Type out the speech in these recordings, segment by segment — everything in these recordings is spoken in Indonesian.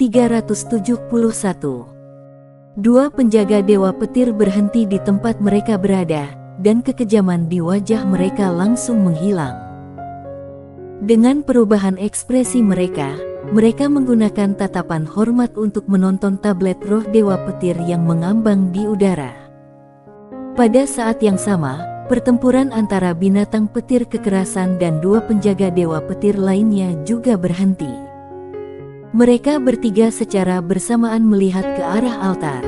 371. Dua penjaga Dewa Petir berhenti di tempat mereka berada, dan kekejaman di wajah mereka langsung menghilang. Dengan perubahan ekspresi mereka menggunakan tatapan hormat untuk menonton tablet roh Dewa Petir yang mengambang di udara. Pada saat yang sama, pertempuran antara binatang petir kekerasan dan dua penjaga Dewa Petir lainnya juga berhenti. Mereka bertiga secara bersamaan melihat ke arah altar.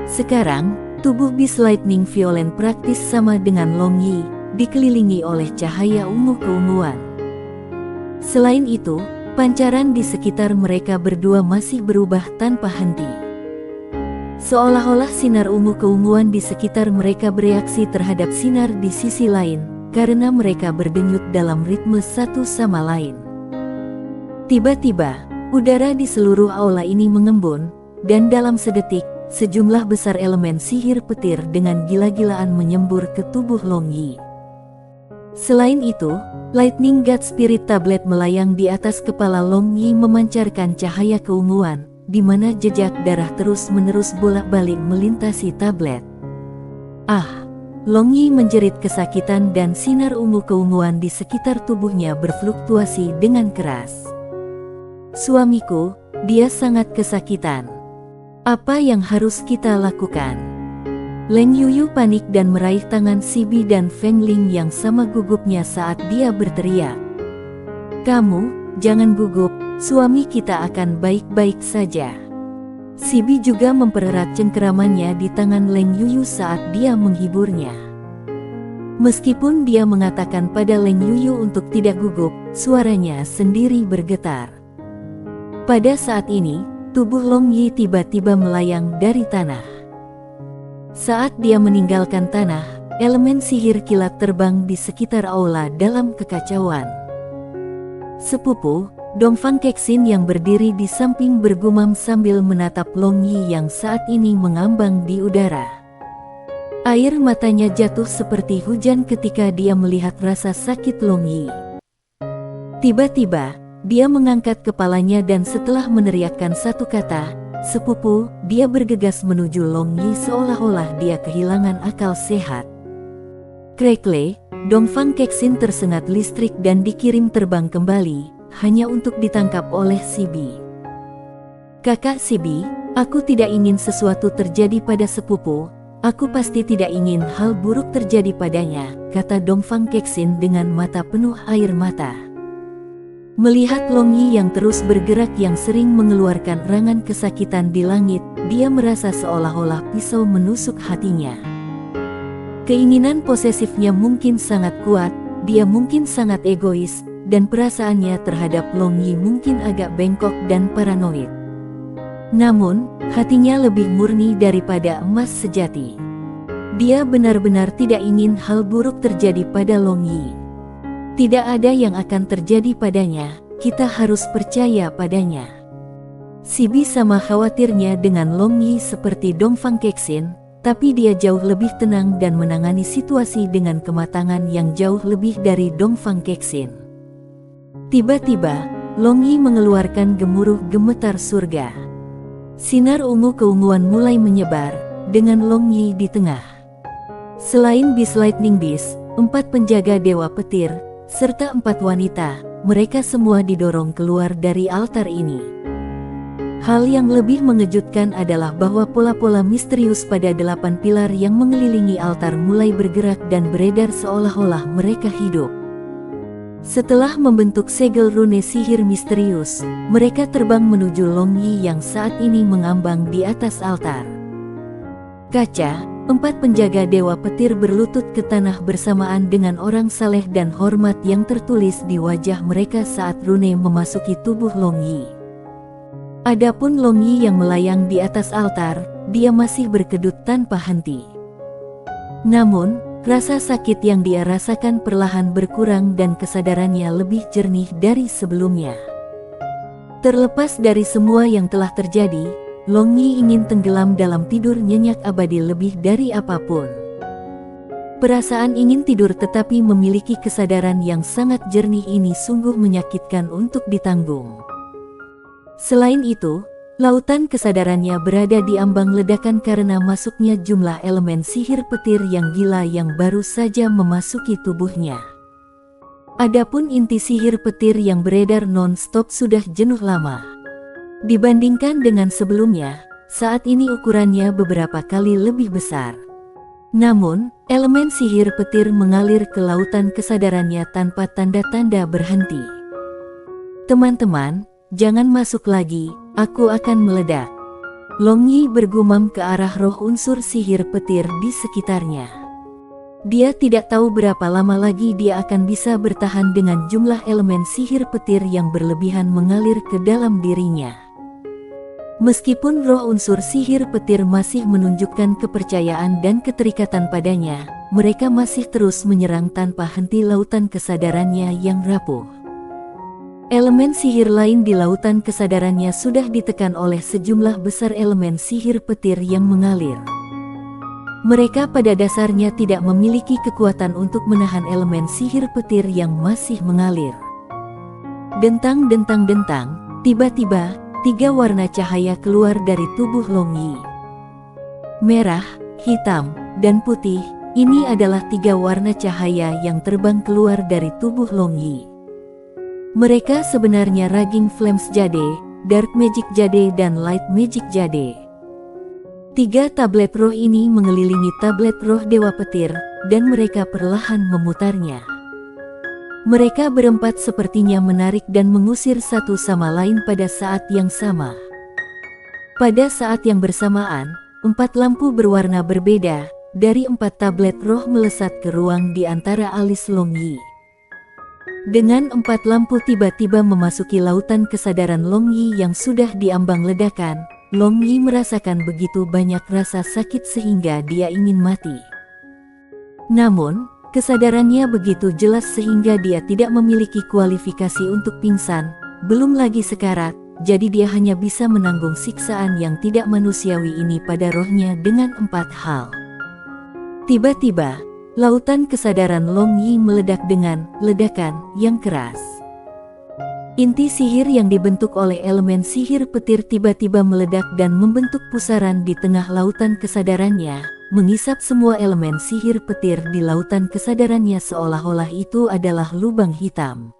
Sekarang, tubuh Beast Lightning Violent praktis sama dengan Long Yi, dikelilingi oleh cahaya ungu keunguan. Selain itu, pancaran di sekitar mereka berdua masih berubah tanpa henti. Seolah-olah sinar ungu keunguan di sekitar mereka bereaksi terhadap sinar di sisi lain, karena mereka berdenyut dalam ritme satu sama lain. Tiba-tiba, udara di seluruh aula ini mengembun, dan dalam sedetik, sejumlah besar elemen sihir petir dengan gila-gilaan menyembur ke tubuh Long Yi. Selain itu, Lightning God Spirit Tablet melayang di atas kepala Long Yi memancarkan cahaya keunguan, di mana jejak darah terus-menerus bolak-balik melintasi tablet. Ah! Long Yi menjerit kesakitan dan sinar ungu keunguan di sekitar tubuhnya berfluktuasi dengan keras. Suamiku, dia sangat kesakitan. Apa yang harus kita lakukan? Leng Yuyu panik dan meraih tangan Sibi dan Feng Ling yang sama gugupnya saat dia berteriak. Kamu, jangan gugup, suami kita akan baik-baik saja. Sibi juga mempererat cengkeramannya di tangan Leng Yuyu saat dia menghiburnya. Meskipun dia mengatakan pada Leng Yuyu untuk tidak gugup, suaranya sendiri bergetar. Pada saat ini, tubuh Long Yi tiba-tiba melayang dari tanah. Saat dia meninggalkan tanah, elemen sihir kilat terbang di sekitar aula dalam kekacauan. Sepupu, Dongfang Kexin yang berdiri di samping bergumam sambil menatap Long Yi yang saat ini mengambang di udara. Air matanya jatuh seperti hujan ketika dia melihat rasa sakit Long Yi. Tiba-tiba, dia mengangkat kepalanya dan setelah meneriakkan satu kata, "Sepupu," dia bergegas menuju Long Yi seolah-olah dia kehilangan akal sehat. Krekle, Dongfang Kexin tersengat listrik dan dikirim terbang kembali, hanya untuk ditangkap oleh Sibi. "Kakak Sibi, aku tidak ingin sesuatu terjadi pada sepupu, aku pasti tidak ingin hal buruk terjadi padanya," kata Dongfang Kexin dengan mata penuh air mata. Melihat Long Yi yang terus bergerak yang sering mengeluarkan erangan kesakitan di langit, dia merasa seolah-olah pisau menusuk hatinya. Keinginan posesifnya mungkin sangat kuat, dia mungkin sangat egois, dan perasaannya terhadap Long Yi mungkin agak bengkok dan paranoid. Namun, hatinya lebih murni daripada emas sejati. Dia benar-benar tidak ingin hal buruk terjadi pada Long Yi. Tidak ada yang akan terjadi padanya, kita harus percaya padanya. Sibi sama khawatirnya dengan Long Yi seperti Dongfang Kexin, tapi dia jauh lebih tenang dan menangani situasi dengan kematangan yang jauh lebih dari Dongfang Kexin. Tiba-tiba, Long Yi mengeluarkan gemuruh gemetar surga. Sinar ungu keunguan mulai menyebar, dengan Long Yi di tengah. Selain Beast Lightning Beast, 4 penjaga Dewa Petir, serta 4 wanita, mereka semua didorong keluar dari altar ini. Hal yang lebih mengejutkan adalah bahwa pola-pola misterius pada 8 pilar yang mengelilingi altar mulai bergerak dan beredar seolah-olah mereka hidup. Setelah membentuk segel rune sihir misterius, mereka terbang menuju Long Yi yang saat ini mengambang di atas altar. Kaca, 4 penjaga Dewa Petir berlutut ke tanah bersamaan dengan orang saleh dan hormat yang tertulis di wajah mereka saat rune memasuki tubuh Long Yi. Adapun Long Yi yang melayang di atas altar, dia masih berkedut tanpa henti. Namun, rasa sakit yang dia rasakan perlahan berkurang dan kesadarannya lebih jernih dari sebelumnya. Terlepas dari semua yang telah terjadi, Long Yi ingin tenggelam dalam tidur nyenyak abadi lebih dari apapun. Perasaan ingin tidur tetapi memiliki kesadaran yang sangat jernih ini sungguh menyakitkan untuk ditanggung. Selain itu, lautan kesadarannya berada di ambang ledakan karena masuknya jumlah elemen sihir petir yang gila yang baru saja memasuki tubuhnya. Adapun inti sihir petir yang beredar non-stop sudah jenuh lama. Dibandingkan dengan sebelumnya, saat ini ukurannya beberapa kali lebih besar. Namun, elemen sihir petir mengalir ke lautan kesadarannya tanpa tanda-tanda berhenti. Teman-teman, jangan masuk lagi, aku akan meledak. Long Yi bergumam ke arah roh unsur sihir petir di sekitarnya. Dia tidak tahu berapa lama lagi dia akan bisa bertahan dengan jumlah elemen sihir petir yang berlebihan mengalir ke dalam dirinya. Meskipun roh unsur sihir petir masih menunjukkan kepercayaan dan keterikatan padanya, mereka masih terus menyerang tanpa henti lautan kesadarannya yang rapuh. Elemen sihir lain di lautan kesadarannya sudah ditekan oleh sejumlah besar elemen sihir petir yang mengalir. Mereka pada dasarnya tidak memiliki kekuatan untuk menahan elemen sihir petir yang masih mengalir. Dentang-dentang-dentang, tiba-tiba, 3 warna cahaya keluar dari tubuh Long Yi. Merah, hitam, dan putih, ini adalah 3 warna cahaya yang terbang keluar dari tubuh Long Yi. Mereka sebenarnya Raging Flames Jade, Dark Magic Jade dan Light Magic Jade. 3 tablet roh ini mengelilingi tablet roh Dewa Petir, dan mereka perlahan memutarnya. Mereka berempat sepertinya menarik dan mengusir satu sama lain pada saat yang sama. Pada saat yang bersamaan, 4 lampu berwarna berbeda, dari 4 tablet roh melesat ke ruang di antara alis Long Yi. Dengan 4 lampu tiba-tiba memasuki lautan kesadaran Long Yi yang sudah diambang ledakan, Long Yi merasakan begitu banyak rasa sakit sehingga dia ingin mati. Namun, kesadarannya begitu jelas sehingga dia tidak memiliki kualifikasi untuk pingsan, belum lagi sekarat, jadi dia hanya bisa menanggung siksaan yang tidak manusiawi ini pada rohnya dengan 4 hal. Tiba-tiba, lautan kesadaran Long Yi meledak dengan ledakan yang keras. Inti sihir yang dibentuk oleh elemen sihir petir tiba-tiba meledak dan membentuk pusaran di tengah lautan kesadarannya, mengisap semua elemen sihir petir di lautan kesadarannya seolah-olah itu adalah lubang hitam.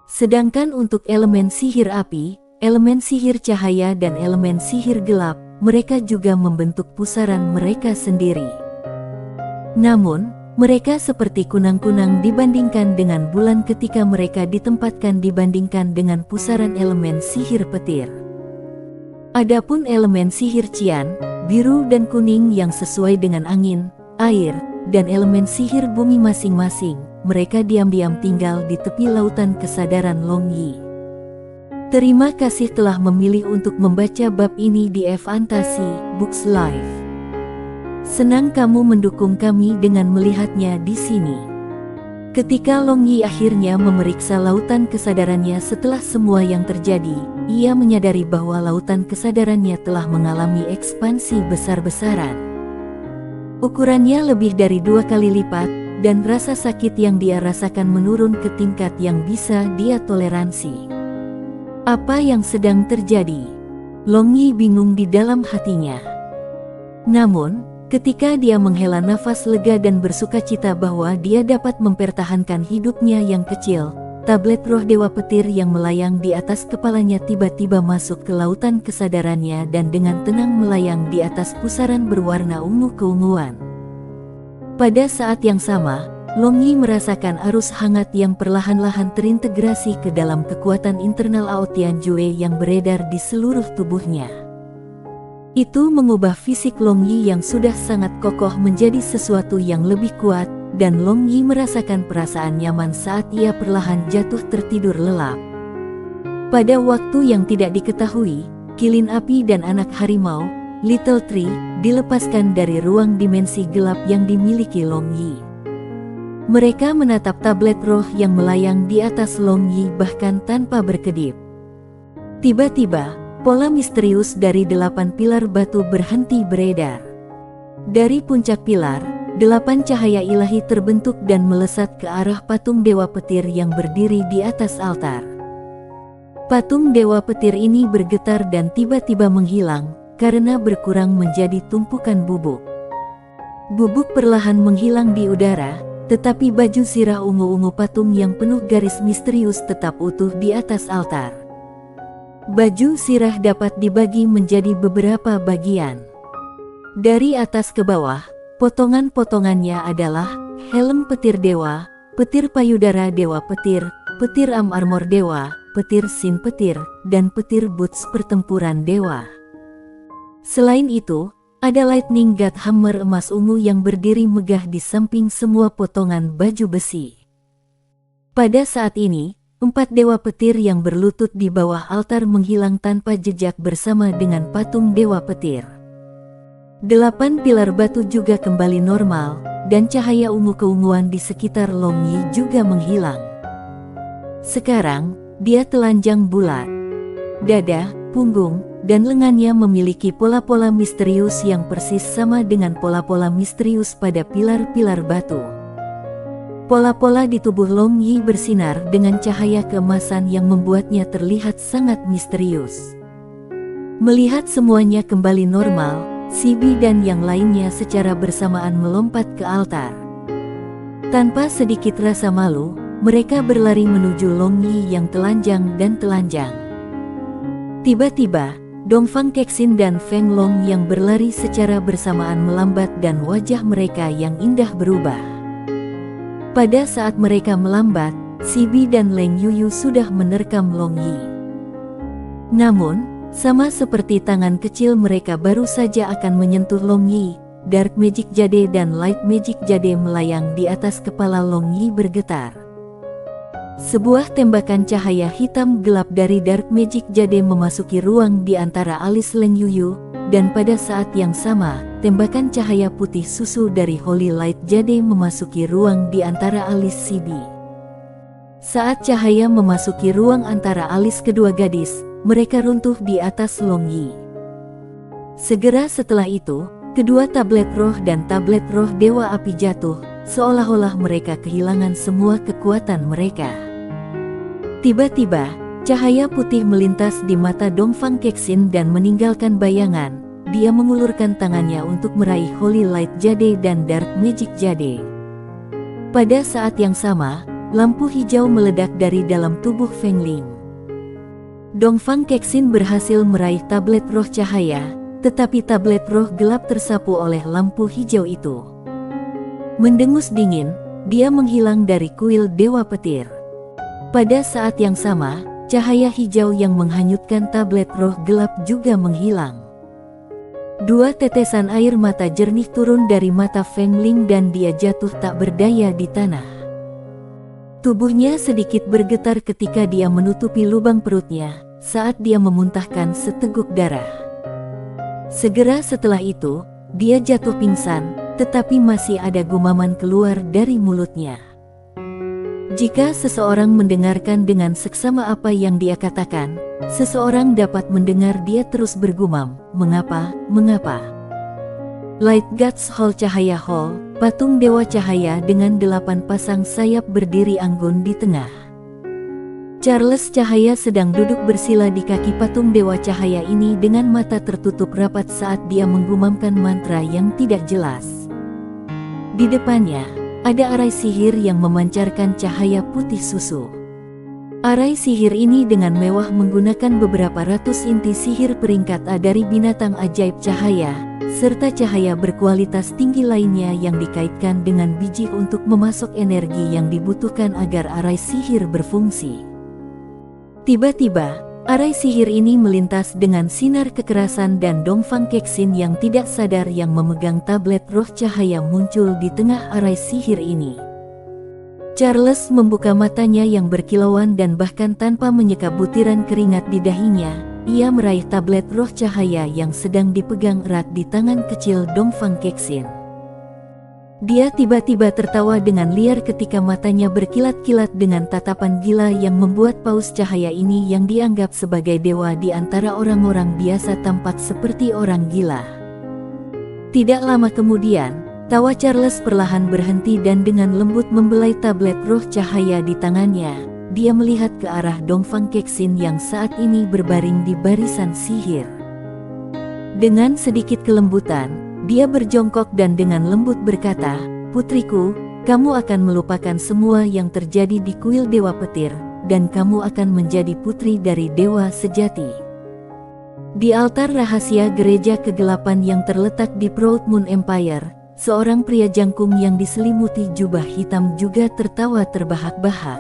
Sedangkan untuk elemen sihir api, elemen sihir cahaya dan elemen sihir gelap, mereka juga membentuk pusaran mereka sendiri. Namun, mereka seperti kunang-kunang dibandingkan dengan bulan ketika mereka ditempatkan dibandingkan dengan pusaran elemen sihir petir. Adapun elemen sihir cian, biru dan kuning yang sesuai dengan angin, air, dan elemen sihir bumi masing-masing, mereka diam-diam tinggal di tepi lautan kesadaran Long Yi. Terima kasih telah memilih untuk membaca bab ini di Fantasi Books Live. Senang kamu mendukung kami dengan melihatnya di sini. Ketika Long Yi akhirnya memeriksa lautan kesadarannya setelah semua yang terjadi, ia menyadari bahwa lautan kesadarannya telah mengalami ekspansi besar-besaran. Ukurannya lebih dari 2 kali lipat, dan rasa sakit yang dia rasakan menurun ke tingkat yang bisa dia toleransi. Apa yang sedang terjadi? Long Yi bingung di dalam hatinya. Namun, ketika dia menghela nafas lega dan bersukacita bahwa dia dapat mempertahankan hidupnya yang kecil, tablet roh Dewa Petir yang melayang di atas kepalanya tiba-tiba masuk ke lautan kesadarannya dan dengan tenang melayang di atas pusaran berwarna ungu keunguan. Pada saat yang sama, Long Yi merasakan arus hangat yang perlahan-lahan terintegrasi ke dalam kekuatan internal Ao Tianjue yang beredar di seluruh tubuhnya. Itu mengubah fisik Long Yi yang sudah sangat kokoh menjadi sesuatu yang lebih kuat, dan Long Yi merasakan perasaan nyaman saat ia perlahan jatuh tertidur lelap. Pada waktu yang tidak diketahui, kilin api dan anak harimau, Little Tree, dilepaskan dari ruang dimensi gelap yang dimiliki Long Yi. Mereka menatap tablet roh yang melayang di atas Long Yi bahkan tanpa berkedip. Tiba-tiba, pola misterius dari 8 pilar batu berhenti beredar. Dari puncak pilar, 8 cahaya ilahi terbentuk dan melesat ke arah patung Dewa Petir yang berdiri di atas altar. Patung Dewa Petir ini bergetar dan tiba-tiba menghilang, karena berkurang menjadi tumpukan bubuk. Bubuk perlahan menghilang di udara, tetapi baju sirah ungu-ungu patung yang penuh garis misterius tetap utuh di atas altar. Baju sirah dapat dibagi menjadi beberapa bagian. Dari atas ke bawah, potongan-potongannya adalah helm petir dewa, petir payudara dewa petir, petir armor dewa, petir sin petir, dan petir boots pertempuran dewa. Selain itu, ada lightning god hammer emas ungu yang berdiri megah di samping semua potongan baju besi. Pada saat ini, 4 dewa petir yang berlutut di bawah altar menghilang tanpa jejak bersama dengan patung dewa petir. 8 pilar batu juga kembali normal, dan cahaya ungu keunguan di sekitar Long Yi juga menghilang. Sekarang, dia telanjang bulat. Dada, punggung, dan lengannya memiliki pola-pola misterius yang persis sama dengan pola-pola misterius pada pilar-pilar batu. Pola-pola di tubuh Long Yi bersinar dengan cahaya keemasan yang membuatnya terlihat sangat misterius. Melihat semuanya kembali normal, Sibi dan yang lainnya secara bersamaan melompat ke altar. Tanpa sedikit rasa malu, mereka berlari menuju Long Yi yang telanjang dan telanjang. Tiba-tiba, Dongfang Kexin dan Feng Long yang berlari secara bersamaan melambat dan wajah mereka yang indah berubah. Pada saat mereka melambat, Sibi dan Leng Yuyu sudah menerkam Long Yi. Namun, sama seperti tangan kecil mereka baru saja akan menyentuh Long Yi, Dark Magic Jade dan Light Magic Jade melayang di atas kepala Long Yi bergetar. Sebuah tembakan cahaya hitam gelap dari Dark Magic Jade memasuki ruang di antara alis Leng Yuyu, dan pada saat yang sama, tembakan cahaya putih susu dari Holy Light Jade memasuki ruang di antara alis Sibi. Saat cahaya memasuki ruang antara alis kedua gadis, mereka runtuh di atas Long Yi. Segera setelah itu, kedua tablet roh dan tablet roh Dewa Api jatuh, seolah-olah mereka kehilangan semua kekuatan mereka. Tiba-tiba, cahaya putih melintas di mata Dongfang Kexin dan meninggalkan bayangan. Dia mengulurkan tangannya untuk meraih Holy Light Jade dan Dark Magic Jade. Pada saat yang sama, lampu hijau meledak dari dalam tubuh Feng Ling. Dongfang Kexin berhasil meraih tablet roh cahaya, tetapi tablet roh gelap tersapu oleh lampu hijau itu. Mendengus dingin, dia menghilang dari kuil Dewa Petir. Pada saat yang sama, cahaya hijau yang menghanyutkan tablet roh gelap juga menghilang. 2 tetesan air mata jernih turun dari mata Feng Ling dan dia jatuh tak berdaya di tanah. Tubuhnya sedikit bergetar ketika dia menutupi lubang perutnya, saat dia memuntahkan seteguk darah. Segera setelah itu, dia jatuh pingsan, tetapi masih ada gumaman keluar dari mulutnya. Jika seseorang mendengarkan dengan seksama apa yang dia katakan, seseorang dapat mendengar dia terus bergumam, "Mengapa, mengapa?" Light Gods Hall Cahaya Hall, patung Dewa Cahaya dengan 8 pasang sayap berdiri anggun di tengah. Charles Cahaya sedang duduk bersila di kaki patung Dewa Cahaya ini dengan mata tertutup rapat saat dia menggumamkan mantra yang tidak jelas. Di depannya, ada arai sihir yang memancarkan cahaya putih susu. Arai sihir ini dengan mewah menggunakan beberapa ratus inti sihir peringkat A dari binatang ajaib cahaya, serta cahaya berkualitas tinggi lainnya yang dikaitkan dengan biji untuk memasok energi yang dibutuhkan agar arai sihir berfungsi. Tiba-tiba, arai sihir ini melintas dengan sinar kekerasan dan Dongfang Kexin yang tidak sadar yang memegang tablet roh cahaya muncul di tengah arai sihir ini. Charles membuka matanya yang berkilauan dan bahkan tanpa menyeka butiran keringat di dahinya, ia meraih tablet roh cahaya yang sedang dipegang erat di tangan kecil Dongfang Kexin. Dia tiba-tiba tertawa dengan liar ketika matanya berkilat-kilat dengan tatapan gila yang membuat paus cahaya ini yang dianggap sebagai dewa di antara orang-orang biasa tampak seperti orang gila. Tidak lama kemudian, tawa Charles perlahan berhenti dan dengan lembut membelai tablet roh cahaya di tangannya. dia melihat ke arah Dongfang Kexin yang saat ini berbaring di barisan sihir. Dengan sedikit kelembutan, dia berjongkok dan dengan lembut berkata, "Putriku, kamu akan melupakan semua yang terjadi di kuil Dewa Petir, dan kamu akan menjadi putri dari Dewa Sejati." Di altar rahasia gereja kegelapan yang terletak di Proud Moon Empire, seorang pria jangkung yang diselimuti jubah hitam juga tertawa terbahak-bahak.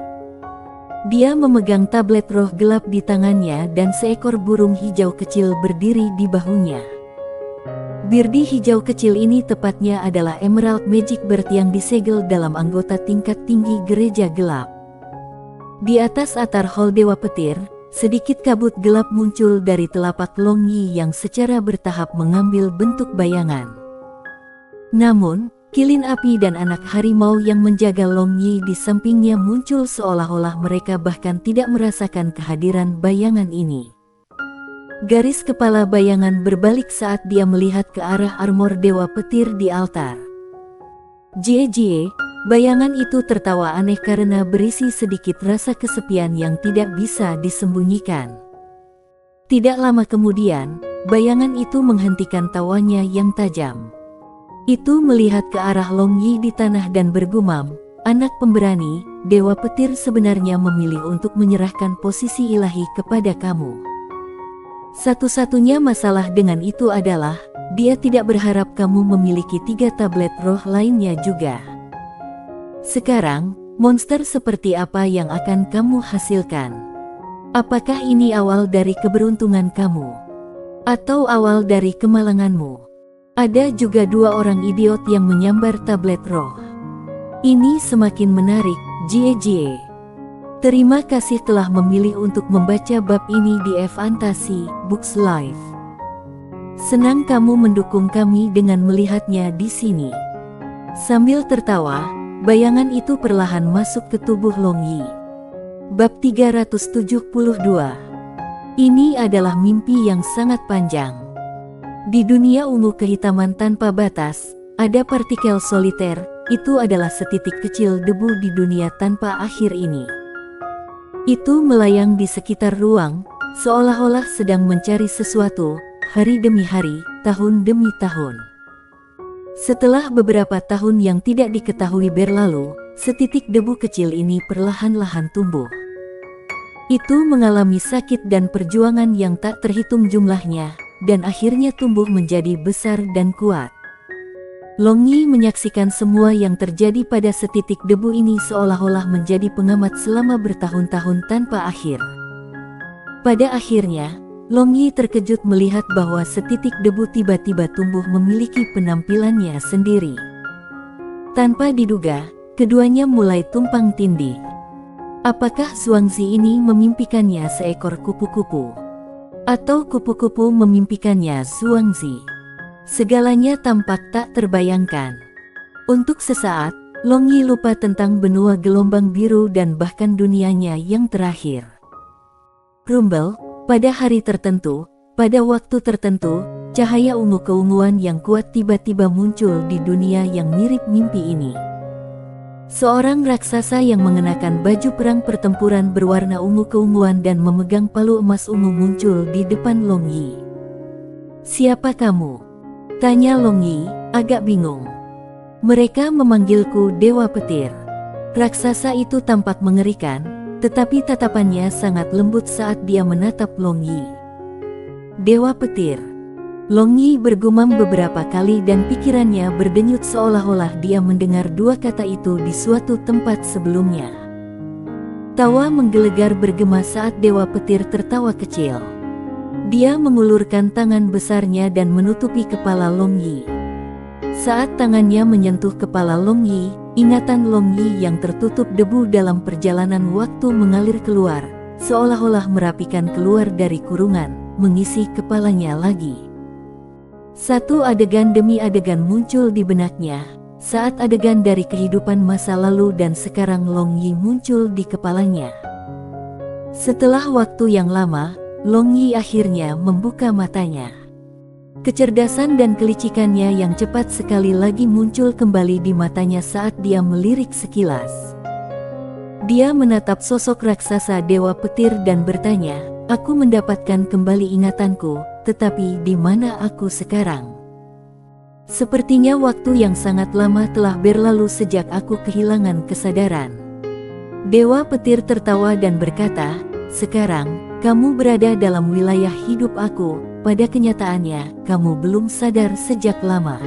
Dia memegang tablet roh gelap di tangannya dan seekor burung hijau kecil berdiri di bahunya. Birdie hijau kecil ini tepatnya adalah Emerald Magic Bird yang disegel dalam anggota tingkat tinggi gereja gelap. Di atas altar hall Dewa Petir, sedikit kabut gelap muncul dari telapak Long Yi yang secara bertahap mengambil bentuk bayangan. Namun, kilin api dan anak harimau yang menjaga Long Yi di sampingnya muncul seolah-olah mereka bahkan tidak merasakan kehadiran bayangan ini. Garis kepala bayangan berbalik saat dia melihat ke arah armor Dewa Petir di altar. Jie, bayangan itu tertawa aneh karena berisi sedikit rasa kesepian yang tidak bisa disembunyikan. Tidak lama kemudian, bayangan itu menghentikan tawanya yang tajam. Itu melihat ke arah Long Yi di tanah dan bergumam, "Anak pemberani, Dewa Petir sebenarnya memilih untuk menyerahkan posisi ilahi kepada kamu. Satu-satunya masalah dengan itu adalah, dia tidak berharap kamu memiliki 3 tablet roh lainnya juga. Sekarang, monster seperti apa yang akan kamu hasilkan? Apakah ini awal dari keberuntungan kamu? Atau awal dari kemalanganmu?" Ada juga 2 orang idiot yang menyambar tablet roh. Ini semakin menarik, Jie. Terima kasih telah memilih untuk membaca bab ini di Fantasi Books Live. Senang kamu mendukung kami dengan melihatnya di sini. Sambil tertawa, bayangan itu perlahan masuk ke tubuh Long Yi. Bab 372. Ini adalah mimpi yang sangat panjang. Di dunia ungu kehitaman tanpa batas, ada partikel soliter, itu adalah setitik kecil debu di dunia tanpa akhir ini. Itu melayang di sekitar ruang, seolah-olah sedang mencari sesuatu, hari demi hari, tahun demi tahun. Setelah beberapa tahun yang tidak diketahui berlalu, setitik debu kecil ini perlahan-lahan tumbuh. Itu mengalami sakit dan perjuangan yang tak terhitung jumlahnya, dan akhirnya tumbuh menjadi besar dan kuat. Long Yi menyaksikan semua yang terjadi pada setitik debu ini seolah-olah menjadi pengamat selama bertahun-tahun tanpa akhir. Pada akhirnya, Long Yi terkejut melihat bahwa setitik debu tiba-tiba tumbuh memiliki penampilannya sendiri. Tanpa diduga, keduanya mulai tumpang tindih. Apakah Zhuangzi ini memimpikannya seekor kupu-kupu? Atau kupu-kupu memimpikannya Zhuangzi? Segalanya tampak tak terbayangkan. Untuk sesaat, Long Yi lupa tentang benua gelombang biru dan bahkan dunianya yang terakhir. Rumble, pada hari tertentu, pada waktu tertentu, cahaya ungu keunguan yang kuat tiba-tiba muncul di dunia yang mirip mimpi ini. Seorang raksasa yang mengenakan baju perang pertempuran berwarna ungu keunguan dan memegang palu emas ungu muncul di depan Long Yi. "Siapa kamu?" tanya Long Yi, agak bingung. "Mereka memanggilku Dewa Petir." Raksasa itu tampak mengerikan, tetapi tatapannya sangat lembut saat dia menatap Long Yi. "Dewa Petir." Long Yi bergumam beberapa kali dan pikirannya berdenyut seolah-olah dia mendengar 2 kata itu di suatu tempat sebelumnya. Tawa menggelegar bergema saat Dewa Petir tertawa kecil. Dia mengulurkan tangan besarnya dan menutupi kepala Long Yi. Saat tangannya menyentuh kepala Long Yi, ingatan Long Yi yang tertutup debu dalam perjalanan waktu mengalir keluar, seolah-olah merapikan keluar dari kurungan, mengisi kepalanya lagi. Satu adegan demi adegan muncul di benaknya, saat adegan dari kehidupan masa lalu dan sekarang Long Yi muncul di kepalanya. Setelah waktu yang lama, Long Yi akhirnya membuka matanya. Kecerdasan dan kelicikannya yang cepat sekali lagi muncul kembali di matanya saat dia melirik sekilas. Dia menatap sosok raksasa Dewa Petir dan bertanya, "Aku mendapatkan kembali ingatanku, tetapi di mana aku sekarang? Sepertinya waktu yang sangat lama telah berlalu sejak aku kehilangan kesadaran." Dewa Petir tertawa dan berkata, "Sekarang, kamu berada dalam wilayah hidup aku. Pada kenyataannya, kamu belum sadar sejak lama.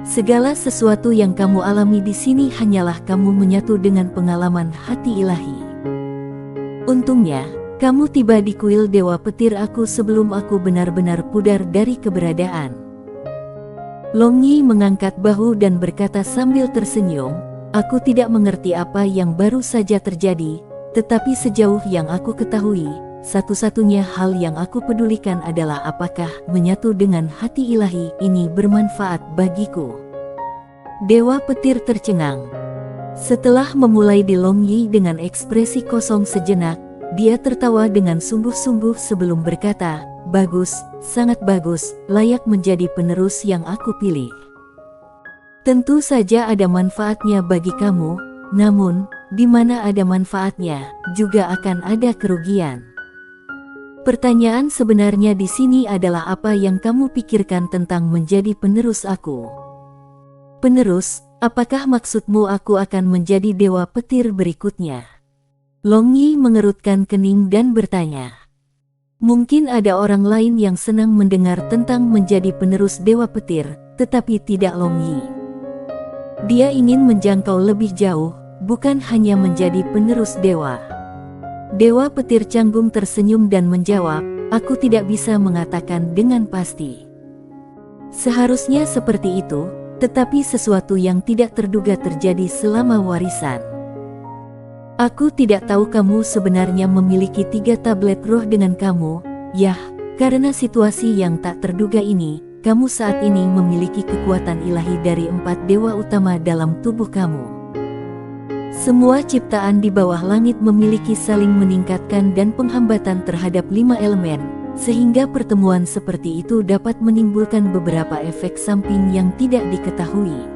Segala sesuatu yang kamu alami di sini hanyalah kamu menyatu dengan pengalaman hati ilahi. Untungnya, kamu tiba di kuil Dewa Petir aku sebelum aku benar-benar pudar dari keberadaan." Long Yi mengangkat bahu dan berkata sambil tersenyum, "Aku tidak mengerti apa yang baru saja terjadi, tetapi sejauh yang aku ketahui, satu-satunya hal yang aku pedulikan adalah apakah menyatu dengan hati ilahi ini bermanfaat bagiku." Dewa Petir tercengang. Setelah memulai di Long Yi dengan ekspresi kosong sejenak, dia tertawa dengan sungguh-sungguh sebelum berkata, "Bagus, sangat bagus, layak menjadi penerus yang aku pilih. Tentu saja ada manfaatnya bagi kamu, namun, di mana ada manfaatnya, juga akan ada kerugian. Pertanyaan sebenarnya di sini adalah apa yang kamu pikirkan tentang menjadi penerus aku? Penerus, apakah maksudmu aku akan menjadi Dewa Petir berikutnya?" Long Yi mengerutkan kening dan bertanya. Mungkin ada orang lain yang senang mendengar tentang menjadi penerus Dewa Petir, tetapi tidak Long Yi. Dia ingin menjangkau lebih jauh, bukan hanya menjadi penerus dewa. Dewa Petir canggung tersenyum dan menjawab, "Aku tidak bisa mengatakan dengan pasti. Seharusnya seperti itu, tetapi sesuatu yang tidak terduga terjadi selama warisan. Aku tidak tahu kamu sebenarnya memiliki 3 tablet roh dengan kamu, yah, karena situasi yang tak terduga ini, kamu saat ini memiliki kekuatan ilahi dari 4 dewa utama dalam tubuh kamu. Semua ciptaan di bawah langit memiliki saling meningkatkan dan penghambatan terhadap 5 elemen, sehingga pertemuan seperti itu dapat menimbulkan beberapa efek samping yang tidak diketahui."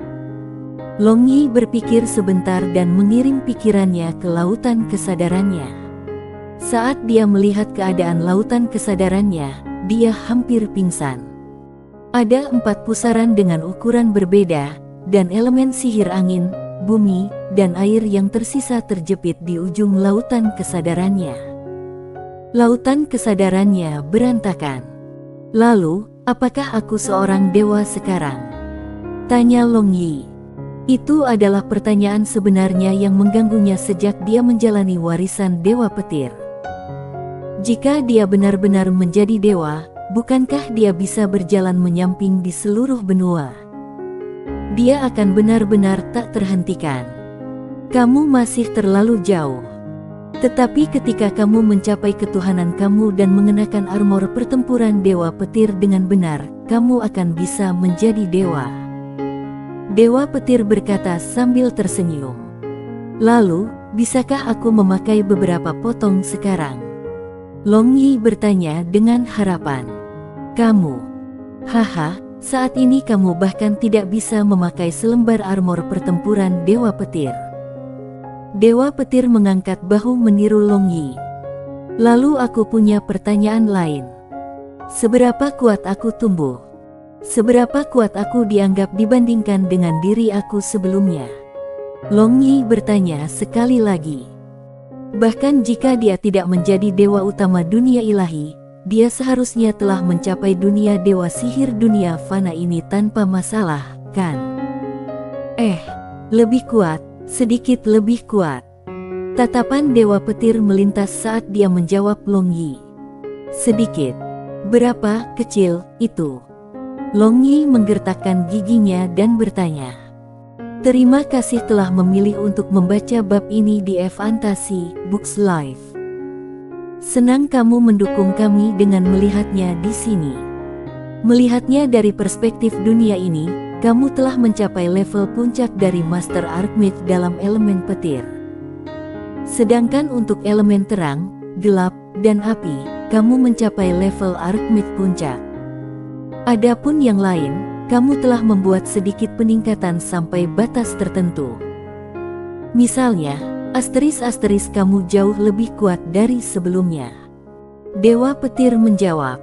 Long Yi berpikir sebentar dan mengirim pikirannya ke lautan kesadarannya. Saat dia melihat keadaan lautan kesadarannya, dia hampir pingsan. Ada 4 pusaran dengan ukuran berbeda, dan elemen sihir angin, bumi, dan air yang tersisa terjepit di ujung lautan kesadarannya. Lautan kesadarannya berantakan. "Lalu, apakah aku seorang dewa sekarang?" tanya Long Yi. Itu adalah pertanyaan sebenarnya yang mengganggunya sejak dia menjalani warisan Dewa Petir. Jika dia benar-benar menjadi dewa, bukankah dia bisa berjalan menyamping di seluruh benua? Dia akan benar-benar tak terhentikan. Kamu masih terlalu jauh. Tetapi ketika kamu mencapai ketuhanan kamu dan mengenakan armor pertempuran Dewa Petir dengan benar, kamu akan bisa menjadi dewa. Dewa Petir berkata sambil tersenyum. "Lalu, bisakah aku memakai beberapa potong sekarang?" Long Yi bertanya dengan harapan. "Kamu? Haha, saat ini kamu bahkan tidak bisa memakai selembar armor pertempuran Dewa Petir." Dewa Petir mengangkat bahu meniru Long Yi. "Lalu aku punya pertanyaan lain. Seberapa kuat aku tumbuh? Seberapa kuat aku dianggap dibandingkan dengan diri aku sebelumnya?" Long Yi bertanya sekali lagi. Bahkan jika dia tidak menjadi dewa utama dunia ilahi, dia seharusnya telah mencapai dunia dewa sihir dunia fana ini tanpa masalah, kan? Lebih kuat, sedikit lebih kuat. Tatapan Dewa Petir melintas saat dia menjawab Long Yi. "Sedikit. Berapa kecil itu?" Long Yi menggertakkan giginya dan bertanya. "Terima kasih telah memilih untuk membaca bab ini di Fantasi Books Live. Senang kamu mendukung kami dengan melihatnya di sini. Melihatnya dari perspektif dunia ini, kamu telah mencapai level puncak dari Master Archmage dalam elemen petir. Sedangkan untuk elemen terang, gelap, dan api, kamu mencapai level Archmage puncak. Adapun yang lain, kamu telah membuat sedikit peningkatan sampai batas tertentu. Misalnya, Kamu jauh lebih kuat dari sebelumnya. Dewa Petir menjawab.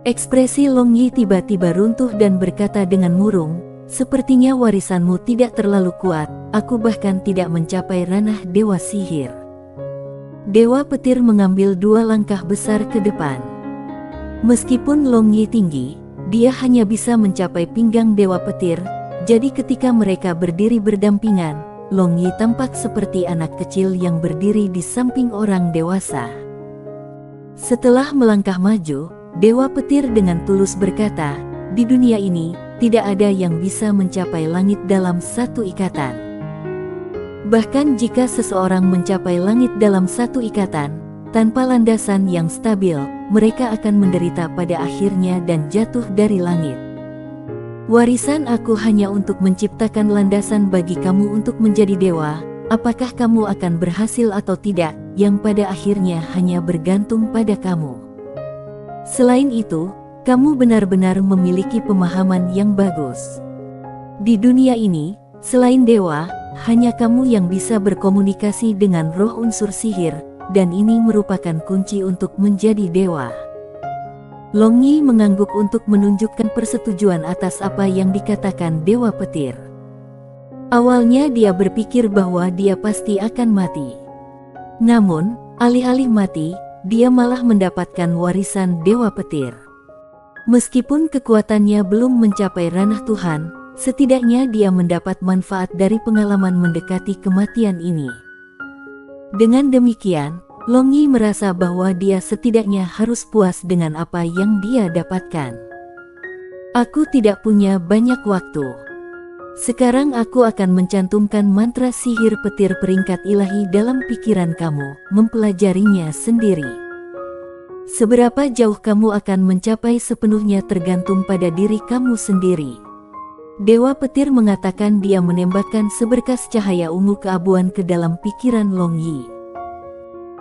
Ekspresi Long Yi tiba-tiba runtuh dan berkata dengan murung, sepertinya warisanmu tidak terlalu kuat, aku bahkan tidak mencapai ranah Dewa Sihir. Dewa Petir mengambil 2 langkah besar ke depan. Meskipun Long Yi tinggi, dia hanya bisa mencapai pinggang Dewa Petir, jadi ketika mereka berdiri berdampingan, Long Yi tampak seperti anak kecil yang berdiri di samping orang dewasa. Setelah melangkah maju, Dewa Petir dengan tulus berkata, di dunia ini, tidak ada yang bisa mencapai langit dalam satu ikatan. Bahkan jika seseorang mencapai langit dalam satu ikatan, tanpa landasan yang stabil, mereka akan menderita pada akhirnya dan jatuh dari langit. Warisan aku hanya untuk menciptakan landasan bagi kamu untuk menjadi dewa, apakah kamu akan berhasil atau tidak, yang pada akhirnya hanya bergantung pada kamu. Selain itu, kamu benar-benar memiliki pemahaman yang bagus. Di dunia ini, selain dewa, hanya kamu yang bisa berkomunikasi dengan roh unsur sihir, dan ini merupakan kunci untuk menjadi dewa. Long Yi mengangguk untuk menunjukkan persetujuan atas apa yang dikatakan Dewa Petir. Awalnya dia berpikir bahwa dia pasti akan mati. Namun, alih-alih mati, dia malah mendapatkan warisan Dewa Petir. Meskipun kekuatannya belum mencapai ranah Tuhan, setidaknya dia mendapat manfaat dari pengalaman mendekati kematian ini. Dengan demikian, Long Yi merasa bahwa dia setidaknya harus puas dengan apa yang dia dapatkan. Aku tidak punya banyak waktu. Sekarang aku akan mencantumkan mantra sihir petir peringkat ilahi dalam pikiran kamu, mempelajarinya sendiri. Seberapa jauh kamu akan mencapai sepenuhnya tergantung pada diri kamu sendiri. Dewa Petir mengatakan dia menembakkan seberkas cahaya ungu keabuan ke dalam pikiran Long Yi.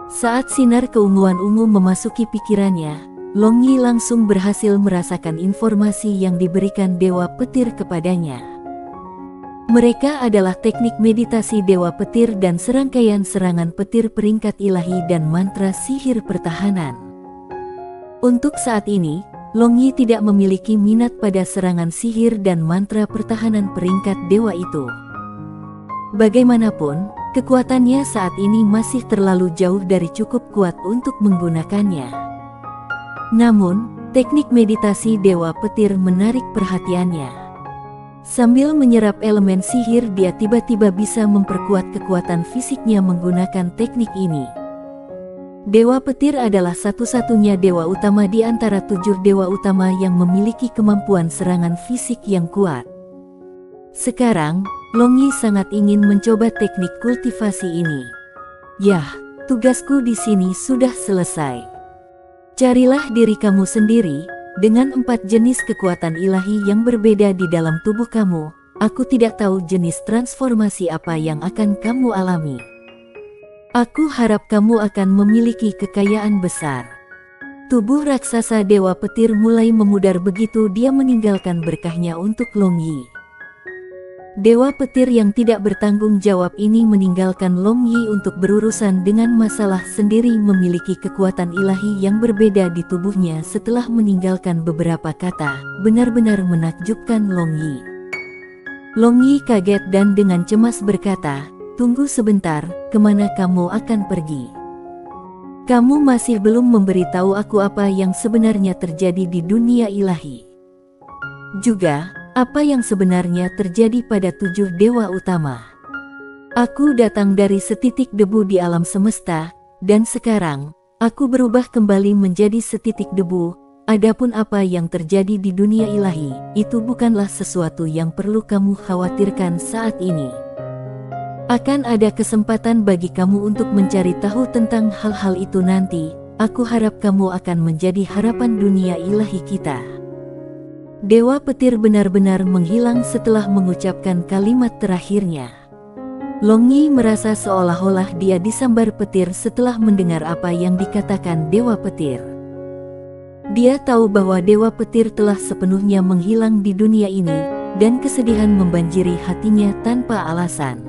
Saat sinar keunguan ungu memasuki pikirannya, Long Yi langsung berhasil merasakan informasi yang diberikan Dewa Petir kepadanya. Mereka adalah teknik meditasi Dewa Petir dan serangkaian serangan petir peringkat ilahi dan mantra sihir pertahanan. Untuk saat ini, Long Yi tidak memiliki minat pada serangan sihir dan mantra pertahanan peringkat dewa itu. Bagaimanapun, kekuatannya saat ini masih terlalu jauh dari cukup kuat untuk menggunakannya. Namun, teknik meditasi Dewa Petir menarik perhatiannya. Sambil menyerap elemen sihir, dia tiba-tiba bisa memperkuat kekuatan fisiknya menggunakan teknik ini. Dewa Petir adalah satu-satunya dewa utama di antara 7 dewa utama yang memiliki kemampuan serangan fisik yang kuat. Sekarang, Long Yi sangat ingin mencoba teknik kultivasi ini. Yah, tugasku di sini sudah selesai. Carilah diri kamu sendiri, dengan 4 jenis kekuatan ilahi yang berbeda di dalam tubuh kamu. Aku tidak tahu jenis transformasi apa yang akan kamu alami. Aku harap kamu akan memiliki kekayaan besar. Tubuh raksasa Dewa Petir mulai memudar begitu dia meninggalkan berkahnya untuk Long Yi. Dewa Petir yang tidak bertanggung jawab ini meninggalkan Long Yi untuk berurusan dengan masalah sendiri, memiliki kekuatan ilahi yang berbeda di tubuhnya setelah meninggalkan beberapa kata, benar-benar menakjubkan Long Yi. Long Yi kaget dan dengan cemas berkata, "Tunggu sebentar, kemana kamu akan pergi? Kamu masih belum memberitahu aku apa yang sebenarnya terjadi di dunia ilahi. Juga, apa yang sebenarnya terjadi pada 7 dewa utama. Aku datang dari setitik debu di alam semesta, dan sekarang, aku berubah kembali menjadi setitik debu. Adapun apa yang terjadi di dunia ilahi, itu bukanlah sesuatu yang perlu kamu khawatirkan saat ini. Akan ada kesempatan bagi kamu untuk mencari tahu tentang hal-hal itu nanti. Aku harap kamu akan menjadi harapan dunia ilahi kita." Dewa Petir benar-benar menghilang setelah mengucapkan kalimat terakhirnya. Long Yi merasa seolah-olah dia disambar petir setelah mendengar apa yang dikatakan Dewa Petir. Dia tahu bahwa Dewa Petir telah sepenuhnya menghilang di dunia ini, dan kesedihan membanjiri hatinya tanpa alasan.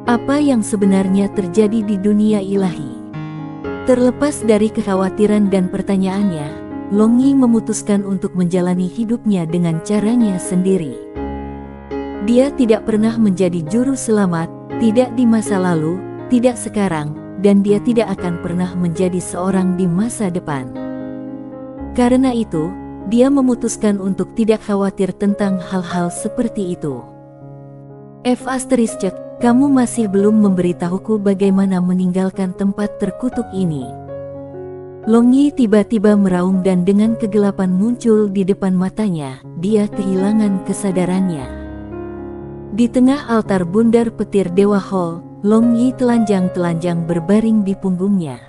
Apa yang sebenarnya terjadi di dunia ilahi? Terlepas dari kekhawatiran dan pertanyaannya, Long Yi memutuskan untuk menjalani hidupnya dengan caranya sendiri. Dia tidak pernah menjadi juru selamat, tidak di masa lalu, tidak sekarang, dan dia tidak akan pernah menjadi seorang di masa depan. Karena itu, dia memutuskan untuk tidak khawatir tentang hal-hal seperti itu. Kamu masih belum memberitahuku bagaimana meninggalkan tempat terkutuk ini. Long Yi tiba-tiba meraung dan dengan kegelapan muncul di depan matanya, dia kehilangan kesadarannya. Di tengah altar bundar petir Dewa Hall, Long Yi telanjang-telanjang berbaring di punggungnya.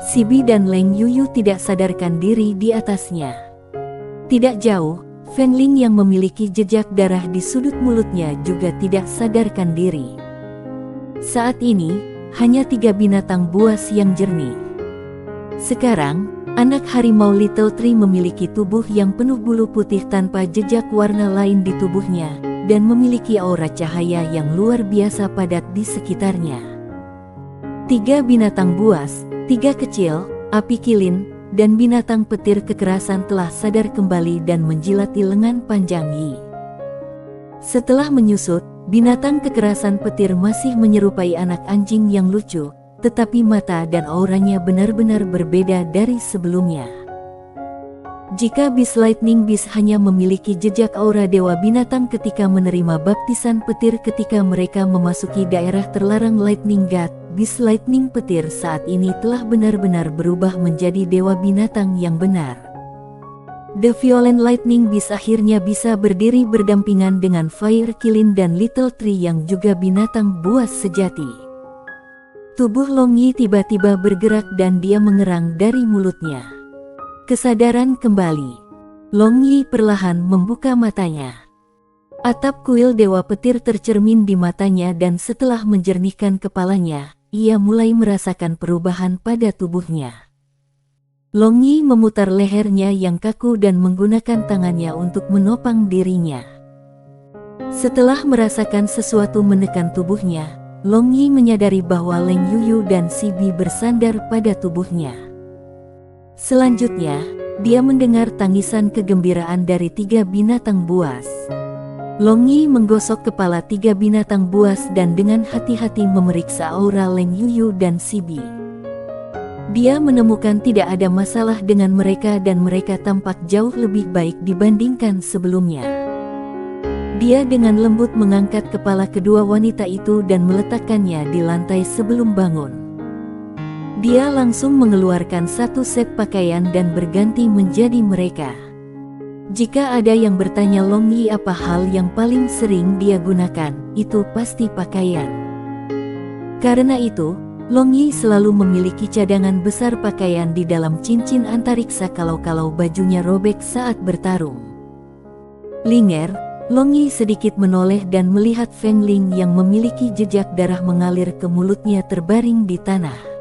Sibi dan Leng Yuyu tidak sadarkan diri di atasnya. Tidak jauh, Feng Ling yang memiliki jejak darah di sudut mulutnya juga tidak sadarkan diri. Saat ini, hanya 3 binatang buas yang jernih. Sekarang, anak harimau Little Tree memiliki tubuh yang penuh bulu putih tanpa jejak warna lain di tubuhnya, dan memiliki aura cahaya yang luar biasa padat di sekitarnya. 3 binatang buas, 3 kecil, api kilin, dan binatang petir kekerasan telah sadar kembali dan menjilati lengan panjang Yi. Setelah menyusut, binatang kekerasan petir masih menyerupai anak anjing yang lucu, tetapi mata dan auranya benar-benar berbeda dari sebelumnya. Jika Beast Lightning Beast hanya memiliki jejak aura dewa binatang ketika menerima baptisan petir ketika mereka memasuki daerah terlarang Lightning God, Beast Lightning Petir saat ini telah benar-benar berubah menjadi dewa binatang yang benar. The Violent Lightning Beast akhirnya bisa berdiri berdampingan dengan Fire Kilin dan Little Tree yang juga binatang buas sejati. Tubuh Long Yi tiba-tiba bergerak dan dia mengerang dari mulutnya. Kesadaran kembali. Long Yi perlahan membuka matanya. Atap kuil Dewa Petir tercermin di matanya dan setelah menjernihkan kepalanya, ia mulai merasakan perubahan pada tubuhnya. Long Yi memutar lehernya yang kaku dan menggunakan tangannya untuk menopang dirinya. Setelah merasakan sesuatu menekan tubuhnya, Long Yi menyadari bahwa Leng Yuyu dan Sibi bersandar pada tubuhnya. Selanjutnya, dia mendengar tangisan kegembiraan dari 3 binatang buas. Long Yi menggosok kepala 3 binatang buas dan dengan hati-hati memeriksa aura Leng Yuyu dan Sibi. Dia menemukan tidak ada masalah dengan mereka dan mereka tampak jauh lebih baik dibandingkan sebelumnya. Dia dengan lembut mengangkat kepala kedua wanita itu dan meletakkannya di lantai sebelum bangun. Dia langsung mengeluarkan 1 set pakaian dan berganti menjadi mereka. Jika ada yang bertanya Long Yi apa hal yang paling sering dia gunakan, itu pasti pakaian. Karena itu, Long Yi selalu memiliki cadangan besar pakaian di dalam cincin antariksa kalau-kalau bajunya robek saat bertarung. Linger, Long Yi sedikit menoleh dan melihat Feng Ling yang memiliki jejak darah mengalir ke mulutnya terbaring di tanah.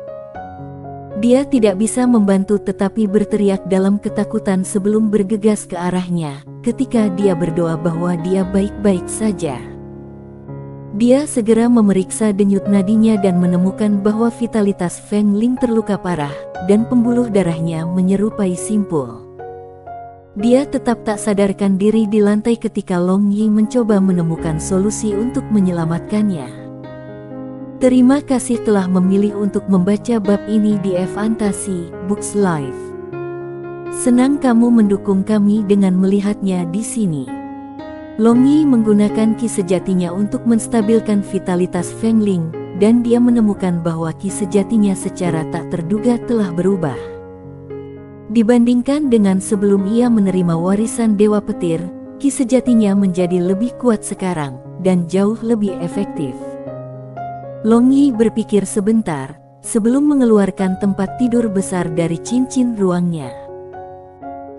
Dia tidak bisa membantu tetapi berteriak dalam ketakutan sebelum bergegas ke arahnya, ketika dia berdoa bahwa dia baik-baik saja. Dia segera memeriksa denyut nadinya dan menemukan bahwa vitalitas Feng Ling terluka parah, dan pembuluh darahnya menyerupai simpul. Dia tetap tak sadarkan diri di lantai ketika Long Yi mencoba menemukan solusi untuk menyelamatkannya. Terima kasih telah memilih untuk membaca bab ini di Fantasi Books Live. Senang kamu mendukung kami dengan melihatnya di sini. Long Yi menggunakan ki sejatinya untuk menstabilkan vitalitas Feng Ling, dan dia menemukan bahwa ki sejatinya secara tak terduga telah berubah. Dibandingkan dengan sebelum ia menerima warisan Dewa Petir, ki sejatinya menjadi lebih kuat sekarang, dan jauh lebih efektif. Long Yi berpikir sebentar, sebelum mengeluarkan tempat tidur besar dari cincin ruangnya.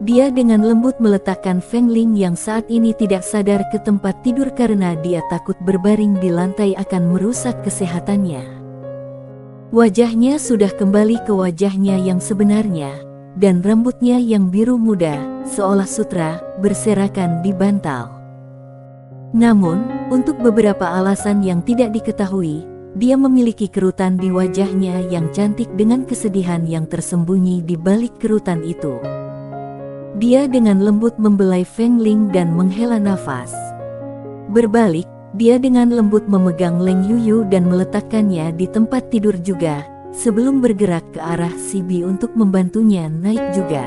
Dia dengan lembut meletakkan Feng Ling yang saat ini tidak sadar ke tempat tidur karena dia takut berbaring di lantai akan merusak kesehatannya. Wajahnya sudah kembali ke wajahnya yang sebenarnya, dan rambutnya yang biru muda, seolah sutra, berserakan di bantal. Namun, untuk beberapa alasan yang tidak diketahui, dia memiliki kerutan di wajahnya yang cantik dengan kesedihan yang tersembunyi di balik kerutan itu. Dia dengan lembut membelai Feng Ling dan menghela nafas. Berbalik, dia dengan lembut memegang Leng Yuyu dan meletakkannya di tempat tidur juga, sebelum bergerak ke arah Sibi untuk membantunya naik juga.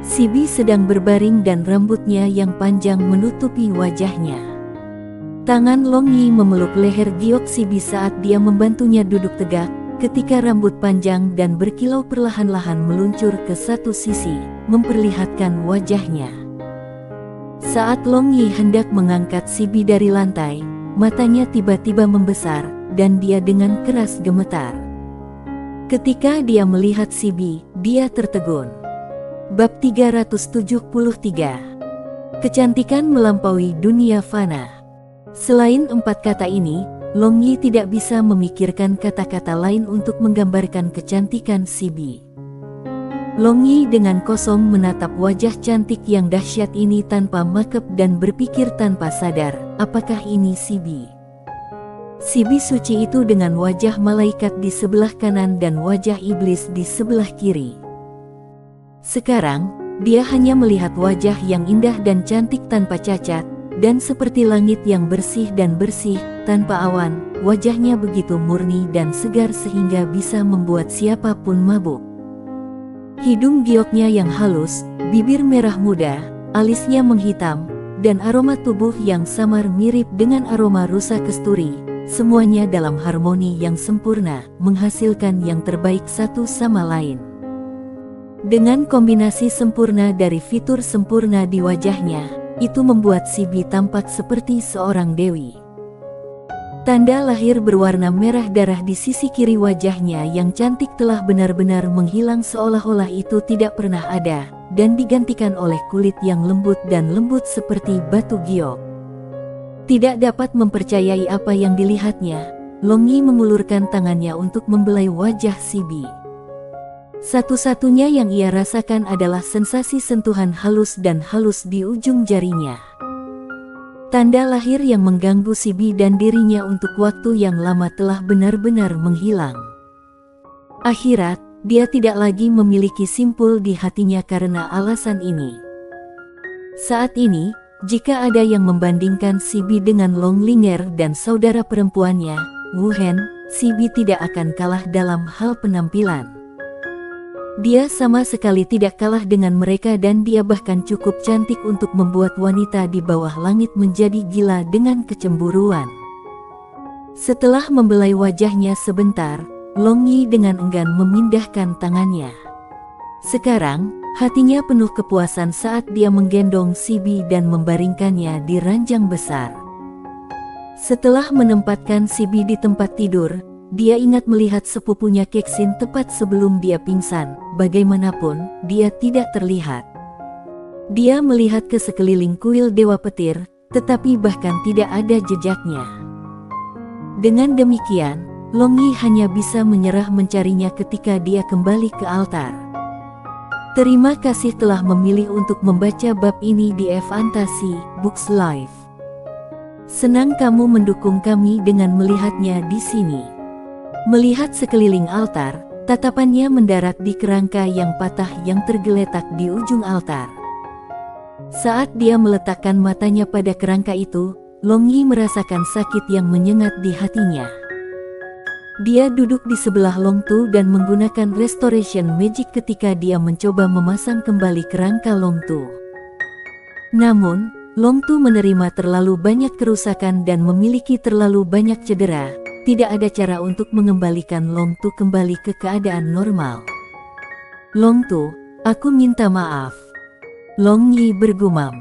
Sibi sedang berbaring dan rambutnya yang panjang menutupi wajahnya. Tangan Long Yi memeluk leher giok Sibi saat dia membantunya duduk tegak, ketika rambut panjang dan berkilau perlahan-lahan meluncur ke satu sisi, memperlihatkan wajahnya. Saat Long Yi hendak mengangkat Sibi dari lantai, matanya tiba-tiba membesar, dan dia dengan keras gemetar. Ketika dia melihat Sibi, dia tertegun. Bab 373. Kecantikan melampaui dunia fana. Selain 4 kata ini, Long Yi tidak bisa memikirkan kata-kata lain untuk menggambarkan kecantikan Sibi. Long Yi dengan kosong menatap wajah cantik yang dahsyat ini tanpa makep dan berpikir tanpa sadar, apakah ini Sibi? Sibi suci itu dengan wajah malaikat di sebelah kanan dan wajah iblis di sebelah kiri. Sekarang, dia hanya melihat wajah yang indah dan cantik tanpa cacat, dan seperti langit yang bersih dan bersih, tanpa awan, wajahnya begitu murni dan segar sehingga bisa membuat siapapun mabuk. Hidung gioknya yang halus, bibir merah muda, alisnya menghitam, dan aroma tubuh yang samar mirip dengan aroma rusa kasturi, semuanya dalam harmoni yang sempurna, menghasilkan yang terbaik satu sama lain. Dengan kombinasi sempurna dari fitur sempurna di wajahnya, itu membuat Sibi tampak seperti seorang dewi. Tanda lahir berwarna merah darah di sisi kiri wajahnya yang cantik telah benar-benar menghilang seolah-olah itu tidak pernah ada, dan digantikan oleh kulit yang lembut dan lembut seperti batu giok. Tidak dapat mempercayai apa yang dilihatnya, Long Yi mengulurkan tangannya untuk membelai wajah Sibi. Satu-satunya yang ia rasakan adalah sensasi sentuhan halus dan halus di ujung jarinya. Tanda lahir yang mengganggu Sibi dan dirinya untuk waktu yang lama telah benar-benar menghilang. Akhirat, dia tidak lagi memiliki simpul di hatinya karena alasan ini. Saat ini, jika ada yang membandingkan Sibi dengan Long Linger dan saudara perempuannya, Wu Hen, Sibi tidak akan kalah dalam hal penampilan. Dia sama sekali tidak kalah dengan mereka dan dia bahkan cukup cantik untuk membuat wanita di bawah langit menjadi gila dengan kecemburuan. Setelah membelai wajahnya sebentar, Long Yi dengan enggan memindahkan tangannya. Sekarang, hatinya penuh kepuasan saat dia menggendong Sibi dan membaringkannya di ranjang besar. Setelah menempatkan Sibi di tempat tidur, dia ingat melihat sepupunya Kexin tepat sebelum dia pingsan. Bagaimanapun, dia tidak terlihat. Dia melihat ke sekeliling kuil Dewa Petir, tetapi bahkan tidak ada jejaknya. Dengan demikian, Long Yi hanya bisa menyerah mencarinya ketika dia kembali ke altar. Terima kasih telah memilih untuk membaca bab ini di Fantasi Books Live. Senang kamu mendukung kami dengan melihatnya di sini. Melihat sekeliling altar, tatapannya mendarat di kerangka yang patah yang tergeletak di ujung altar. Saat dia meletakkan matanya pada kerangka itu, Long Yi merasakan sakit yang menyengat di hatinya. Dia duduk di sebelah Long Tu dan menggunakan Restoration Magic ketika dia mencoba memasang kembali kerangka Long Tu. Namun, Long Tu menerima terlalu banyak kerusakan dan memiliki terlalu banyak cedera. Tidak ada cara untuk mengembalikan Long Tu kembali ke keadaan normal. Long Tu, aku minta maaf. Long Yi bergumam.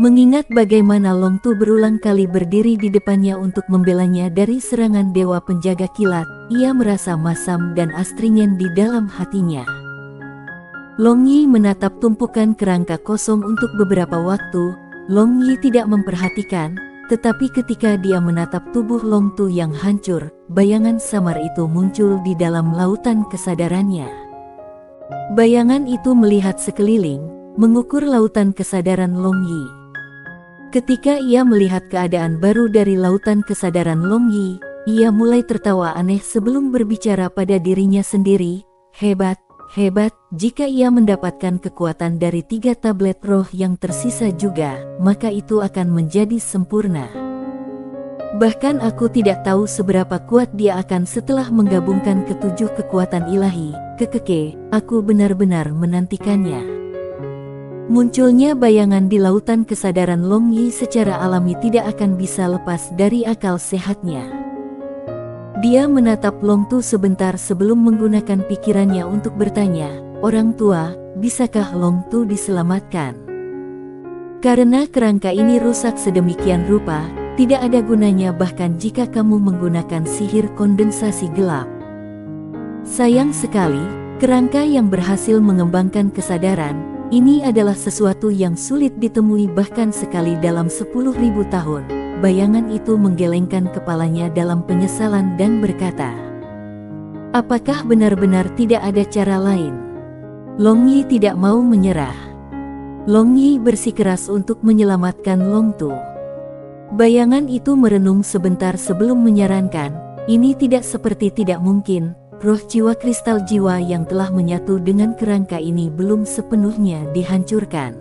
Mengingat bagaimana Long Tu berulang kali berdiri di depannya untuk membelanya dari serangan dewa penjaga kilat, ia merasa masam dan astringen di dalam hatinya. Long Yi menatap tumpukan kerangka kosong untuk beberapa waktu. Long Yi tidak memperhatikan, tetapi ketika dia menatap tubuh Long Tu yang hancur, bayangan samar itu muncul di dalam lautan kesadarannya. Bayangan itu melihat sekeliling, mengukur lautan kesadaran Long Yi. Ketika ia melihat keadaan baru dari lautan kesadaran Long Yi, ia mulai tertawa aneh sebelum berbicara pada dirinya sendiri, hebat, hebat, jika ia mendapatkan kekuatan dari 3 tablet roh yang tersisa juga, maka itu akan menjadi sempurna. Bahkan aku tidak tahu seberapa kuat dia akan setelah menggabungkan ke-7 kekuatan ilahi, kekeke, aku benar-benar menantikannya. Munculnya bayangan di lautan kesadaran Long Yi secara alami tidak akan bisa lepas dari akal sehatnya. Dia menatap Long Tu sebentar sebelum menggunakan pikirannya untuk bertanya, "Orang tua, bisakah Long Tu diselamatkan? Karena kerangka ini rusak sedemikian rupa, tidak ada gunanya bahkan jika kamu menggunakan sihir kondensasi gelap." Sayang sekali, kerangka yang berhasil mengembangkan kesadaran, ini adalah sesuatu yang sulit ditemui bahkan sekali dalam 10.000 tahun. Bayangan itu menggelengkan kepalanya dalam penyesalan dan berkata, "Apakah benar-benar tidak ada cara lain?" Long Yi tidak mau menyerah. Long Yi bersikeras untuk menyelamatkan Long Tu. Bayangan itu merenung sebentar sebelum menyarankan, "Ini tidak seperti tidak mungkin. Roh jiwa kristal jiwa yang telah menyatu dengan kerangka ini belum sepenuhnya dihancurkan.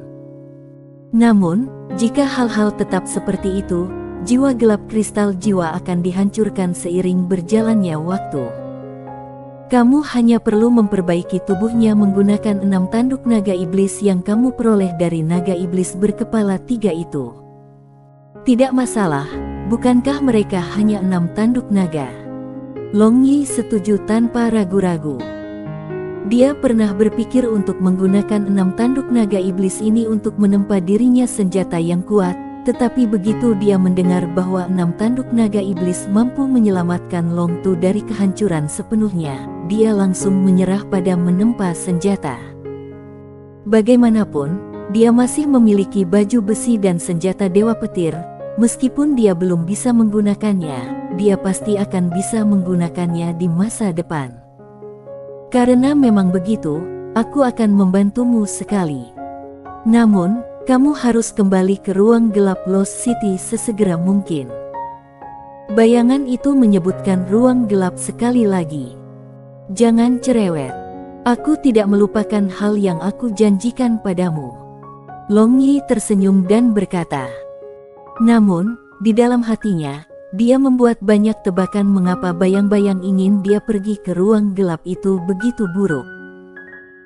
Namun, jika hal-hal tetap seperti itu, jiwa gelap kristal jiwa akan dihancurkan seiring berjalannya waktu. Kamu hanya perlu memperbaiki tubuhnya menggunakan 6 tanduk naga iblis yang kamu peroleh dari naga iblis berkepala 3 itu. Tidak masalah, bukankah mereka hanya 6 tanduk naga?" Long Yi setuju tanpa ragu-ragu. Dia pernah berpikir untuk menggunakan 6 tanduk naga iblis ini untuk menempa dirinya senjata yang kuat, tetapi begitu dia mendengar bahwa 6 tanduk naga iblis mampu menyelamatkan Long Tu dari kehancuran sepenuhnya, dia langsung menyerah pada menempa senjata. Bagaimanapun, dia masih memiliki baju besi dan senjata Dewa Petir. Meskipun dia belum bisa menggunakannya, dia pasti akan bisa menggunakannya di masa depan. Karena memang begitu, aku akan membantumu sekali. Namun, kamu harus kembali ke ruang gelap Lost City sesegera mungkin. Bayangan itu menyebutkan ruang gelap sekali lagi. Jangan cerewet. Aku tidak melupakan hal yang aku janjikan padamu. Long Yi tersenyum dan berkata. Namun, di dalam hatinya, dia membuat banyak tebakan mengapa bayang-bayang ingin dia pergi ke ruang gelap itu begitu buruk.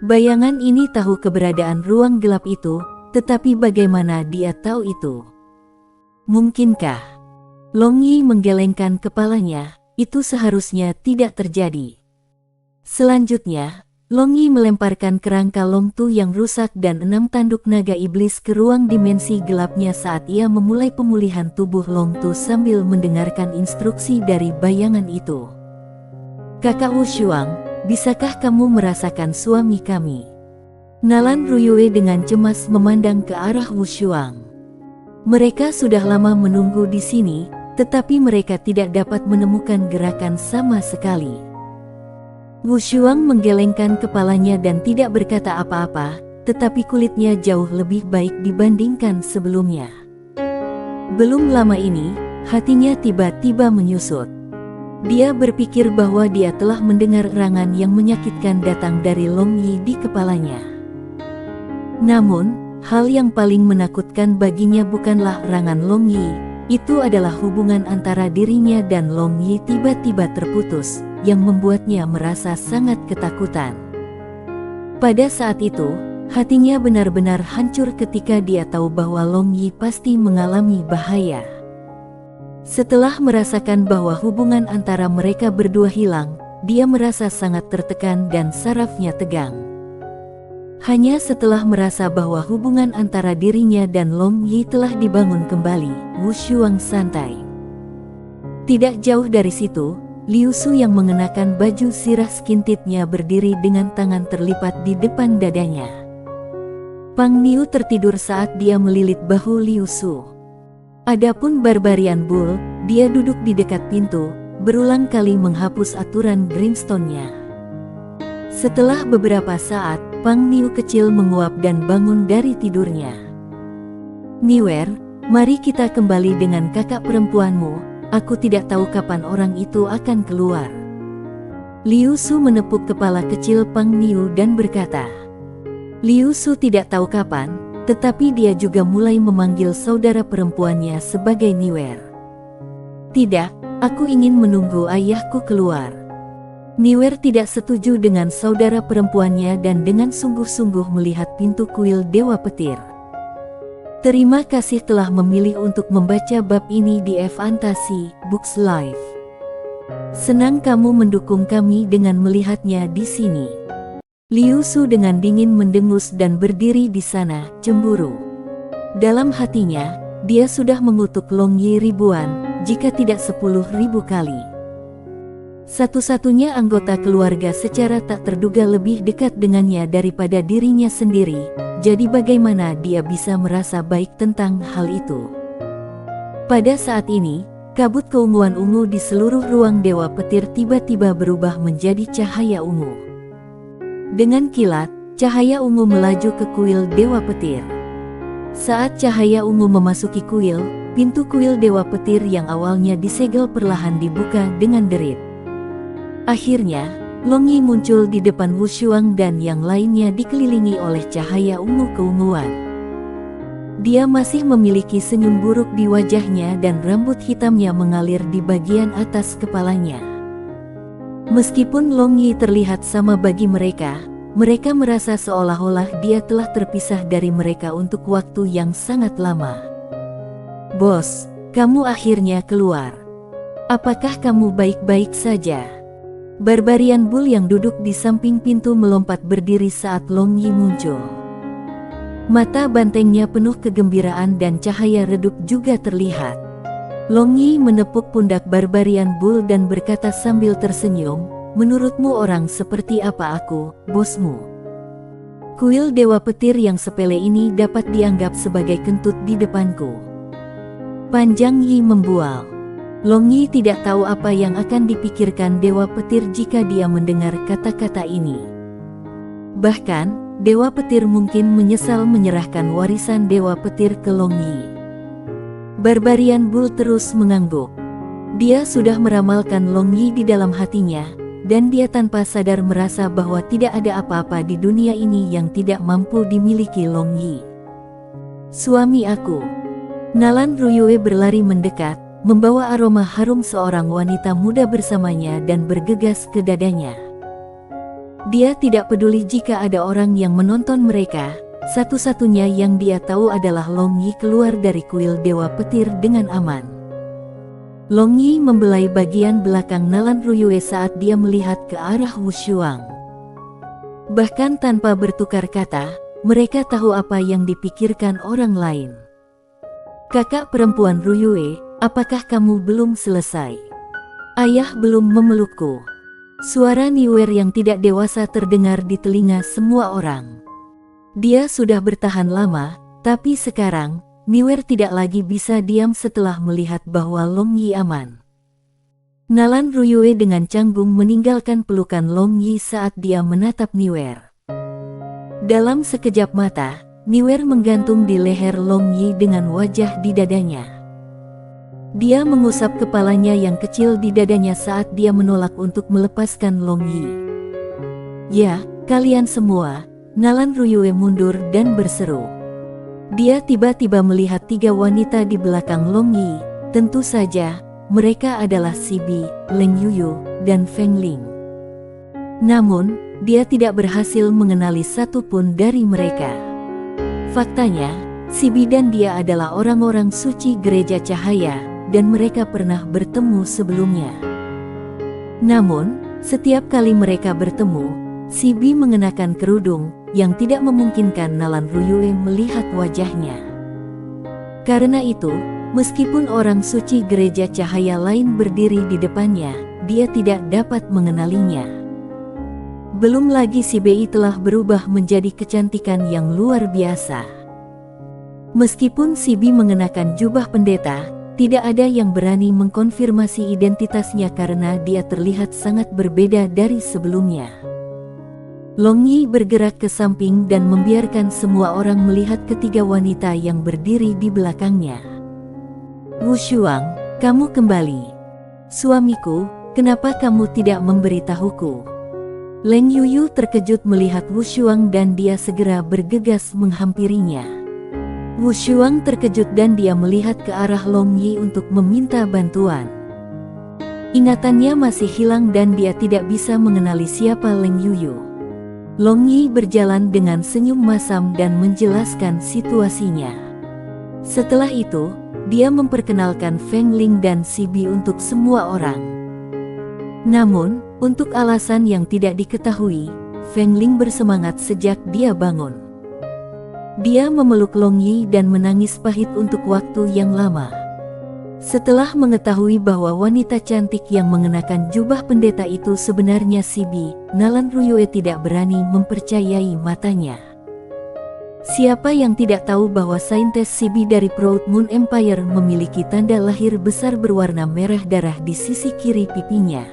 Bayangan ini tahu keberadaan ruang gelap itu, tetapi bagaimana dia tahu itu? Mungkinkah? Long Yi menggelengkan kepalanya, itu seharusnya tidak terjadi. Selanjutnya, Long Yi melemparkan kerangka Long Tu yang rusak dan 6 tanduk naga iblis ke ruang dimensi gelapnya saat ia memulai pemulihan tubuh Long Tu sambil mendengarkan instruksi dari bayangan itu. "Kakak Wu Shuang, bisakah kamu merasakan suami kami?" Nalan Ruyue dengan cemas memandang ke arah Wu Shuang. Mereka sudah lama menunggu di sini, tetapi mereka tidak dapat menemukan gerakan sama sekali. Wu Shuang menggelengkan kepalanya dan tidak berkata apa-apa, tetapi kulitnya jauh lebih baik dibandingkan sebelumnya. Belum lama ini, hatinya tiba-tiba menyusut. Dia berpikir bahwa dia telah mendengar erangan yang menyakitkan datang dari Long Yi di kepalanya. Namun, hal yang paling menakutkan baginya bukanlah erangan Long Yi, itu adalah hubungan antara dirinya dan Long Yi tiba-tiba terputus, yang membuatnya merasa sangat ketakutan. Pada saat itu, hatinya benar-benar hancur ketika dia tahu bahwa Long Yi pasti mengalami bahaya. Setelah merasakan bahwa hubungan antara mereka berdua hilang, dia merasa sangat tertekan dan sarafnya tegang. Hanya setelah merasa bahwa hubungan antara dirinya dan Long Yi telah dibangun kembali, Wu Shuang santai. Tidak jauh dari situ, Liu Su yang mengenakan baju sirah skintitnya berdiri dengan tangan terlipat di depan dadanya. Pang Niu tertidur saat dia melilit bahu Liu Su. Adapun Barbarian Bull, dia duduk di dekat pintu, berulang kali menghapus aturan Brimstone-nya. Setelah beberapa saat, Pang Niu kecil menguap dan bangun dari tidurnya. "Niwer, Mari kita kembali dengan kakak perempuanmu, aku tidak tahu kapan orang itu akan keluar. Liu Su menepuk kepala kecil Pang Niu dan berkata. Liu Su tidak tahu kapan, tetapi dia juga mulai memanggil saudara perempuannya sebagai Niwer. Tidak, aku ingin menunggu ayahku keluar. Niwer tidak setuju dengan saudara perempuannya dan dengan sungguh-sungguh melihat pintu kuil Dewa Petir. Terima kasih telah memilih untuk membaca bab ini di Fantasi Books Live. Senang kamu mendukung kami dengan melihatnya di sini. Liu Su dengan dingin mendengus dan berdiri di sana, cemburu. Dalam hatinya, dia sudah mengutuk Long Yi ribuan, jika tidak 10.000 kali. Satu-satunya anggota keluarga secara tak terduga lebih dekat dengannya daripada dirinya sendiri, jadi bagaimana dia bisa merasa baik tentang hal itu? Pada saat ini, kabut keunguan ungu di seluruh ruang Dewa Petir tiba-tiba berubah menjadi cahaya ungu. Dengan kilat, cahaya ungu melaju ke kuil Dewa Petir. Saat cahaya ungu memasuki kuil, pintu kuil Dewa Petir yang awalnya disegel perlahan dibuka dengan derit. Akhirnya, Long Yi muncul di depan Wu Shuang dan yang lainnya dikelilingi oleh cahaya ungu keunguan. Dia masih memiliki senyum buruk di wajahnya dan rambut hitamnya mengalir di bagian atas kepalanya. Meskipun Long Yi terlihat sama bagi mereka, mereka merasa seolah-olah dia telah terpisah dari mereka untuk waktu yang sangat lama. Bos, kamu akhirnya keluar. Apakah kamu baik-baik saja? Barbarian Bull yang duduk di samping pintu melompat berdiri saat Long Yi muncul. Mata bantengnya penuh kegembiraan dan cahaya redup juga terlihat. Long Yi menepuk pundak Barbarian Bull dan berkata sambil tersenyum, menurutmu orang seperti apa aku, bosmu? Kuil Dewa Petir yang sepele ini dapat dianggap sebagai kentut di depanku. Panjang Yi membual. Long Yi tidak tahu apa yang akan dipikirkan Dewa Petir jika dia mendengar kata-kata ini. Bahkan, Dewa Petir mungkin menyesal menyerahkan warisan Dewa Petir ke Long Yi. Barbarian Bull terus mengangguk. Dia sudah meramalkan Long Yi di dalam hatinya, dan dia tanpa sadar merasa bahwa tidak ada apa-apa di dunia ini yang tidak mampu dimiliki Long Yi. Suami aku. Nalan Ruyue berlari mendekat, membawa aroma harum seorang wanita muda bersamanya dan bergegas ke dadanya. Dia tidak peduli jika ada orang yang menonton mereka, satu-satunya yang dia tahu adalah Long Yi keluar dari kuil Dewa Petir dengan aman. Long Yi membelai bagian belakang Nalan Ruyue saat dia melihat ke arah Wu Shuang. Bahkan tanpa bertukar kata, mereka tahu apa yang dipikirkan orang lain. Kakak perempuan Ruyue, apakah kamu belum selesai? Ayah belum memelukku. Suara Niwer yang tidak dewasa terdengar di telinga semua orang. Dia sudah bertahan lama, tapi sekarang, Niwer tidak lagi bisa diam setelah melihat bahwa Long Yi aman. Nalan Ruyue dengan canggung meninggalkan pelukan Long Yi saat dia menatap Niwer. Dalam sekejap mata, Niwer menggantung di leher Long Yi dengan wajah di dadanya. Dia mengusap kepalanya yang kecil di dadanya saat dia menolak untuk melepaskan Long Yi. Ya, kalian semua, Nalan Ruyue mundur dan berseru. Dia tiba-tiba melihat 3 wanita di belakang Long Yi. Tentu saja, mereka adalah Sibi, Leng Yuyu, dan Feng Ling. Namun, dia tidak berhasil mengenali satupun dari mereka. Faktanya, Sibi dan dia adalah orang-orang suci gereja cahaya, dan mereka pernah bertemu sebelumnya. Namun, setiap kali mereka bertemu, Sibi mengenakan kerudung, yang tidak memungkinkan Nalan Ruyue melihat wajahnya. Karena itu, meskipun orang suci gereja cahaya lain berdiri di depannya, dia tidak dapat mengenalinya. Belum lagi Sibi telah berubah menjadi kecantikan yang luar biasa. Meskipun Sibi mengenakan jubah pendeta, tidak ada yang berani mengkonfirmasi identitasnya karena dia terlihat sangat berbeda dari sebelumnya. Long Yi bergerak ke samping dan membiarkan semua orang melihat ketiga wanita yang berdiri di belakangnya. Wu Shuang, kamu kembali. Suamiku, kenapa kamu tidak memberitahuku? Leng Yuyu terkejut melihat Wu Shuang dan dia segera bergegas menghampirinya. Wu Shuang terkejut dan dia melihat ke arah Long Yi untuk meminta bantuan. Ingatannya masih hilang dan dia tidak bisa mengenali siapa Leng Yuyu. Long Yi berjalan dengan senyum masam dan menjelaskan situasinya. Setelah itu, dia memperkenalkan Feng Ling dan Si Bi untuk semua orang. Namun, untuk alasan yang tidak diketahui, Feng Ling bersemangat sejak dia bangun. Dia memeluk Long Yi dan menangis pahit untuk waktu yang lama. Setelah mengetahui bahwa wanita cantik yang mengenakan jubah pendeta itu sebenarnya Si Bi, Nalan Ruyue tidak berani mempercayai matanya. Siapa yang tidak tahu bahwa saintes Si Bi dari Proud Moon Empire memiliki tanda lahir besar berwarna merah darah di sisi kiri pipinya.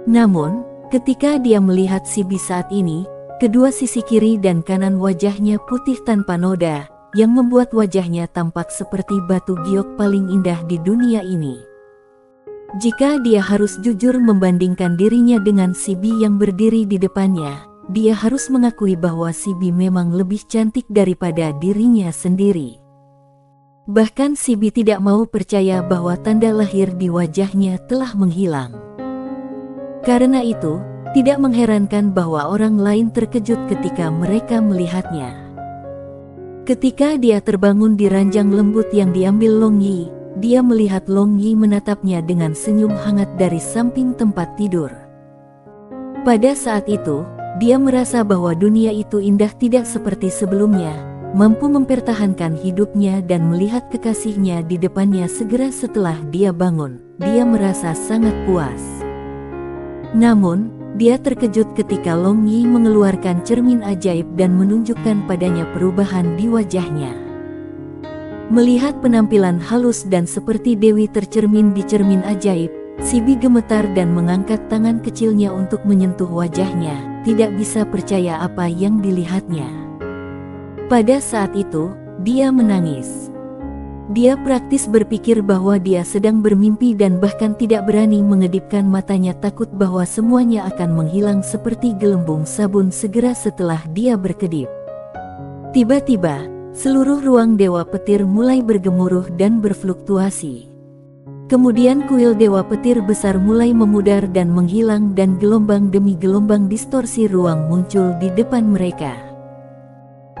Namun, ketika dia melihat Si Bi saat ini, kedua sisi kiri dan kanan wajahnya putih tanpa noda, yang membuat wajahnya tampak seperti batu giok paling indah di dunia ini. Jika dia harus jujur membandingkan dirinya dengan Si Bi yang berdiri di depannya, dia harus mengakui bahwa Si Bi memang lebih cantik daripada dirinya sendiri. Bahkan Si Bi tidak mau percaya bahwa tanda lahir di wajahnya telah menghilang. Karena itu, tidak mengherankan bahwa orang lain terkejut ketika mereka melihatnya. Ketika dia terbangun di ranjang lembut yang diambil Long Yi, dia melihat Long Yi menatapnya dengan senyum hangat dari samping tempat tidur. Pada saat itu, dia merasa bahwa dunia itu indah tidak seperti sebelumnya, mampu mempertahankan hidupnya dan melihat kekasihnya di depannya segera setelah dia bangun. Dia merasa sangat puas. Namun, dia terkejut ketika Long Yi mengeluarkan cermin ajaib dan menunjukkan padanya perubahan di wajahnya. Melihat penampilan halus dan seperti dewi tercermin di cermin ajaib, Si Bi gemetar dan mengangkat tangan kecilnya untuk menyentuh wajahnya, tidak bisa percaya apa yang dilihatnya. Pada saat itu, dia menangis. Dia praktis berpikir bahwa dia sedang bermimpi dan bahkan tidak berani mengedipkan matanya takut bahwa semuanya akan menghilang seperti gelembung sabun segera setelah dia berkedip. Tiba-tiba, seluruh ruang Dewa Petir mulai bergemuruh dan berfluktuasi. Kemudian kuil Dewa Petir besar mulai memudar dan menghilang dan gelombang demi gelombang distorsi ruang muncul di depan mereka.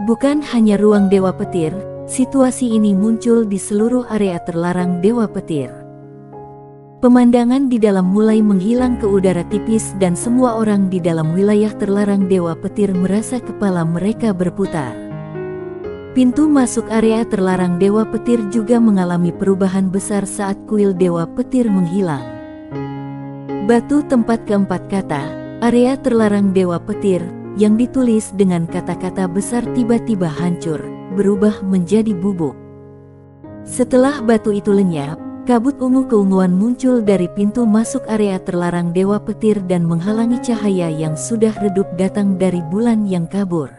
Bukan hanya ruang Dewa Petir, situasi ini muncul di seluruh area terlarang Dewa Petir. Pemandangan di dalam mulai menghilang ke udara tipis dan semua orang di dalam wilayah terlarang Dewa Petir merasa kepala mereka berputar. Pintu masuk area terlarang Dewa Petir juga mengalami perubahan besar saat kuil Dewa Petir menghilang. Batu tempat keempat kata, area terlarang Dewa Petir, yang ditulis dengan kata-kata besar tiba-tiba hancur, berubah menjadi bubuk. Setelah batu itu lenyap, kabut ungu keunguan muncul dari pintu masuk area terlarang Dewa Petir dan menghalangi cahaya yang sudah redup datang dari bulan yang kabur.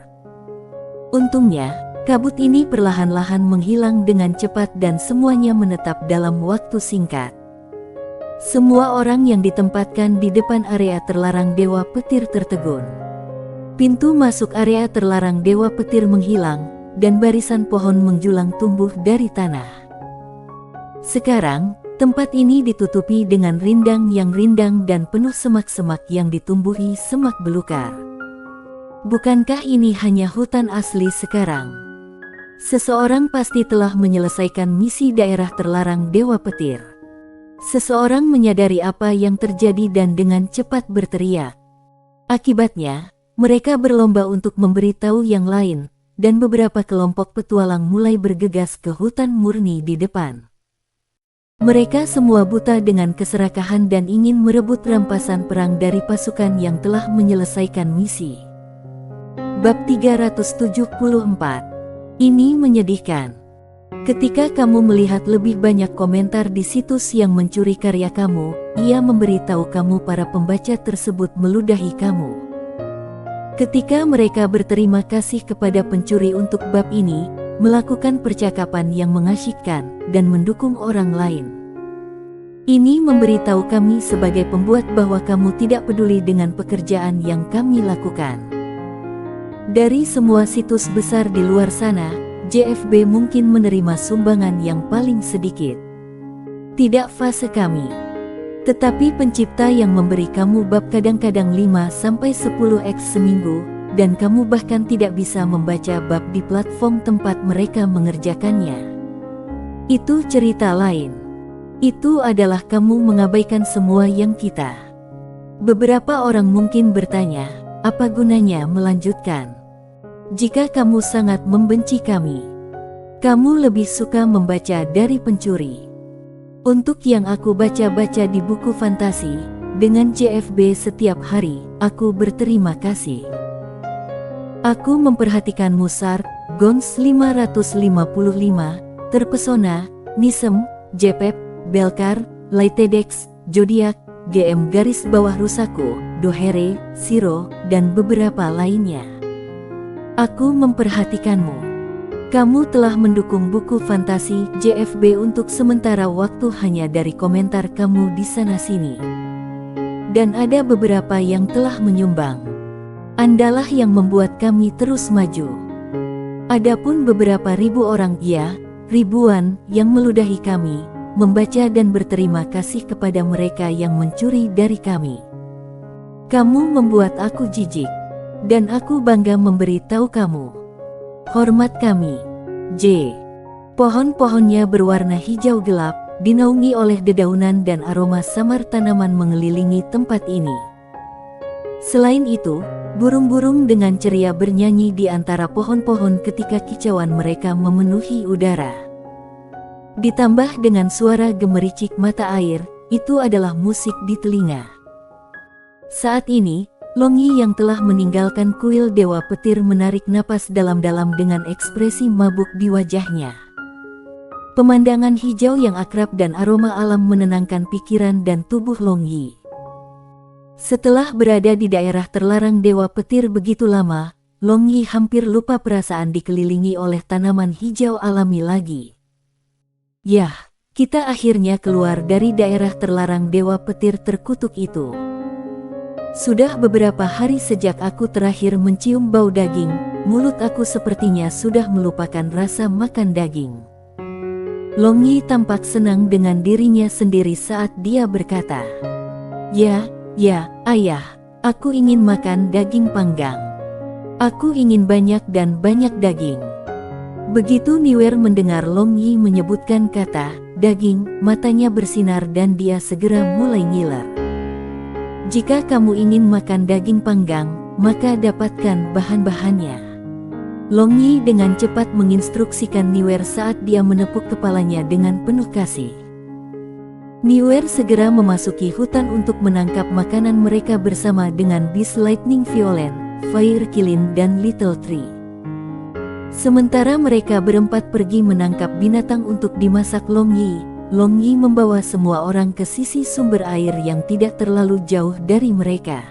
Untungnya, kabut ini perlahan-lahan menghilang dengan cepat dan semuanya menetap dalam waktu singkat. Semua orang yang ditempatkan di depan area terlarang Dewa Petir tertegun. Pintu masuk area terlarang Dewa Petir menghilang, dan barisan pohon menjulang tumbuh dari tanah. Sekarang, tempat ini ditutupi dengan rindang yang rindang dan penuh semak-semak yang ditumbuhi semak belukar. Bukankah ini hanya hutan asli sekarang? Seseorang pasti telah menyelesaikan misi daerah terlarang Dewa Petir. Seseorang menyadari apa yang terjadi dan dengan cepat berteriak. Akibatnya, mereka berlomba untuk memberitahu yang lain, dan beberapa kelompok petualang mulai bergegas ke hutan murni di depan. Mereka semua buta dengan keserakahan dan ingin merebut rampasan perang dari pasukan yang telah menyelesaikan misi. Bab 374. Ini menyedihkan. Ketika kamu melihat lebih banyak komentar di situs yang mencuri karya kamu, ia memberitahu kamu para pembaca tersebut meludahi kamu. Ketika mereka berterima kasih kepada pencuri untuk bab ini, melakukan percakapan yang mengasyikkan, dan mendukung orang lain. Ini memberitahu kami sebagai pembuat bahwa kamu tidak peduli dengan pekerjaan yang kami lakukan. Dari semua situs besar di luar sana, JFB mungkin menerima sumbangan yang paling sedikit. Tidak fase kami. Tetapi pencipta yang memberi kamu bab kadang-kadang 5-10x seminggu, dan kamu bahkan tidak bisa membaca bab di platform tempat mereka mengerjakannya. Itu cerita lain. Itu adalah kamu mengabaikan semua yang kita. Beberapa orang mungkin bertanya, apa gunanya melanjutkan? Jika kamu sangat membenci kami, kamu lebih suka membaca dari pencuri. Untuk yang aku baca-baca di buku fantasi, dengan JFB setiap hari, aku berterima kasih. Aku memperhatikan Mozart, Gons 555, terpesona, Nisem, Jepep, Belkar, Laitedex, Zodiac, GM_Rusaku, Dohere, Siro, dan beberapa lainnya. Aku memperhatikanmu. Kamu telah mendukung buku fantasi JFB untuk sementara waktu hanya dari komentar kamu di sana-sini. Dan ada beberapa yang telah menyumbang. Andalah yang membuat kami terus maju. Adapun beberapa ribu orang, ya, ribuan, yang meludahi kami, membaca dan berterima kasih kepada mereka yang mencuri dari kami. Kamu membuat aku jijik, dan aku bangga memberi tahu kamu. Hormat kami. J. Pohon-pohonnya berwarna hijau gelap, dinaungi oleh dedaunan dan aroma samar tanaman mengelilingi tempat ini. Selain itu, burung-burung dengan ceria bernyanyi di antara pohon-pohon ketika kicauan mereka memenuhi udara. Ditambah dengan suara gemericik mata air, itu adalah musik di telinga. Saat ini, Longyi yang telah meninggalkan kuil Dewa Petir menarik napas dalam-dalam dengan ekspresi mabuk di wajahnya. Pemandangan hijau yang akrab dan aroma alam menenangkan pikiran dan tubuh Longyi. Setelah berada di daerah terlarang Dewa Petir begitu lama, Longyi hampir lupa perasaan dikelilingi oleh tanaman hijau alami lagi. Yah, kita akhirnya keluar dari daerah terlarang Dewa Petir terkutuk itu. Sudah beberapa hari sejak aku terakhir mencium bau daging, mulut aku sepertinya sudah melupakan rasa makan daging. Longyi tampak senang dengan dirinya sendiri saat dia berkata, Ya, ayah, aku ingin makan daging panggang. Aku ingin banyak dan banyak daging. Begitu Niwer mendengar Longyi menyebutkan kata daging, matanya bersinar dan dia segera mulai ngiler. Jika kamu ingin makan daging panggang, maka dapatkan bahan-bahannya. Longyi dengan cepat menginstruksikan Niwer saat dia menepuk kepalanya dengan penuh kasih. Niwer segera memasuki hutan untuk menangkap makanan mereka bersama dengan Beast Lightning Violent, Fire Kilin dan Little Tree. Sementara mereka berempat pergi menangkap binatang untuk dimasak Longyi, Longyi membawa semua orang ke sisi sumber air yang tidak terlalu jauh dari mereka.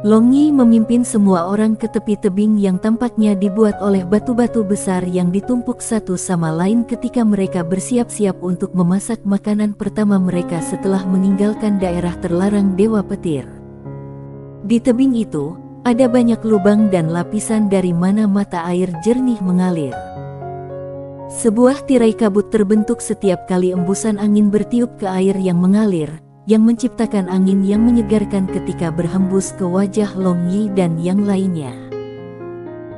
Longyi memimpin semua orang ke tepi tebing yang tampaknya dibuat oleh batu-batu besar yang ditumpuk satu sama lain ketika mereka bersiap-siap untuk memasak makanan pertama mereka setelah meninggalkan daerah terlarang Dewa Petir. Di tebing itu, ada banyak lubang dan lapisan dari mana mata air jernih mengalir. Sebuah tirai kabut terbentuk setiap kali embusan angin bertiup ke air yang mengalir, yang menciptakan angin yang menyegarkan ketika berhembus ke wajah Longyi dan yang lainnya.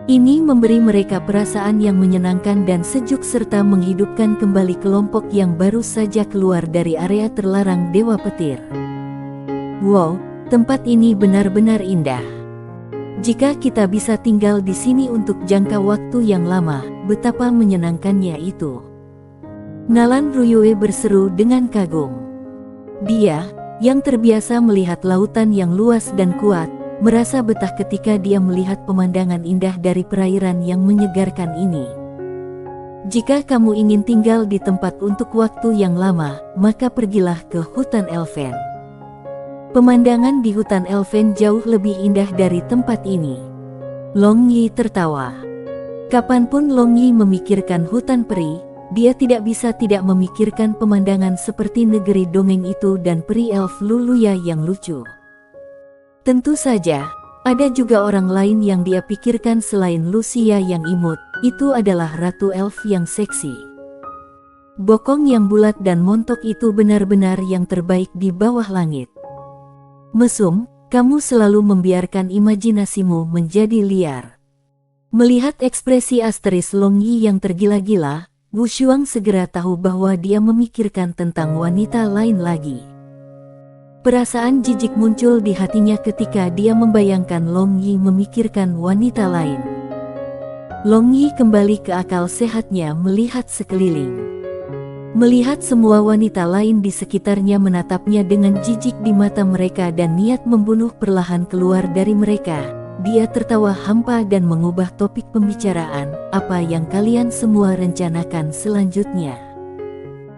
Ini memberi mereka perasaan yang menyenangkan dan sejuk serta menghidupkan kembali kelompok yang baru saja keluar dari area terlarang Dewa Petir. Wow, tempat ini benar-benar indah. Jika kita bisa tinggal di sini untuk jangka waktu yang lama, betapa menyenangkannya itu. Nalan Ruyue berseru dengan kagum. Dia, yang terbiasa melihat lautan yang luas dan kuat, merasa betah ketika dia melihat pemandangan indah dari perairan yang menyegarkan ini. Jika kamu ingin tinggal di tempat untuk waktu yang lama, maka pergilah ke hutan Elven. Pemandangan di hutan Elven jauh lebih indah dari tempat ini. Longyi tertawa. Kapanpun Long Yi memikirkan hutan peri, dia tidak bisa tidak memikirkan pemandangan seperti negeri dongeng itu dan peri elf Luluya yang lucu. Tentu saja, ada juga orang lain yang dia pikirkan selain Lucia yang imut, itu adalah Ratu Elf yang seksi. Bokong yang bulat dan montok itu benar-benar yang terbaik di bawah langit. Mesum, kamu selalu membiarkan imajinasimu menjadi liar. Melihat ekspresi asteris Long Yi yang tergila-gila, Wu Shuang segera tahu bahwa dia memikirkan tentang wanita lain lagi. Perasaan jijik muncul di hatinya ketika dia membayangkan Long Yi memikirkan wanita lain. Long Yi kembali ke akal sehatnya melihat sekeliling. Melihat semua wanita lain di sekitarnya menatapnya dengan jijik di mata mereka dan niat membunuh perlahan keluar dari mereka, dia tertawa hampa dan mengubah topik pembicaraan. Apa yang kalian semua rencanakan selanjutnya?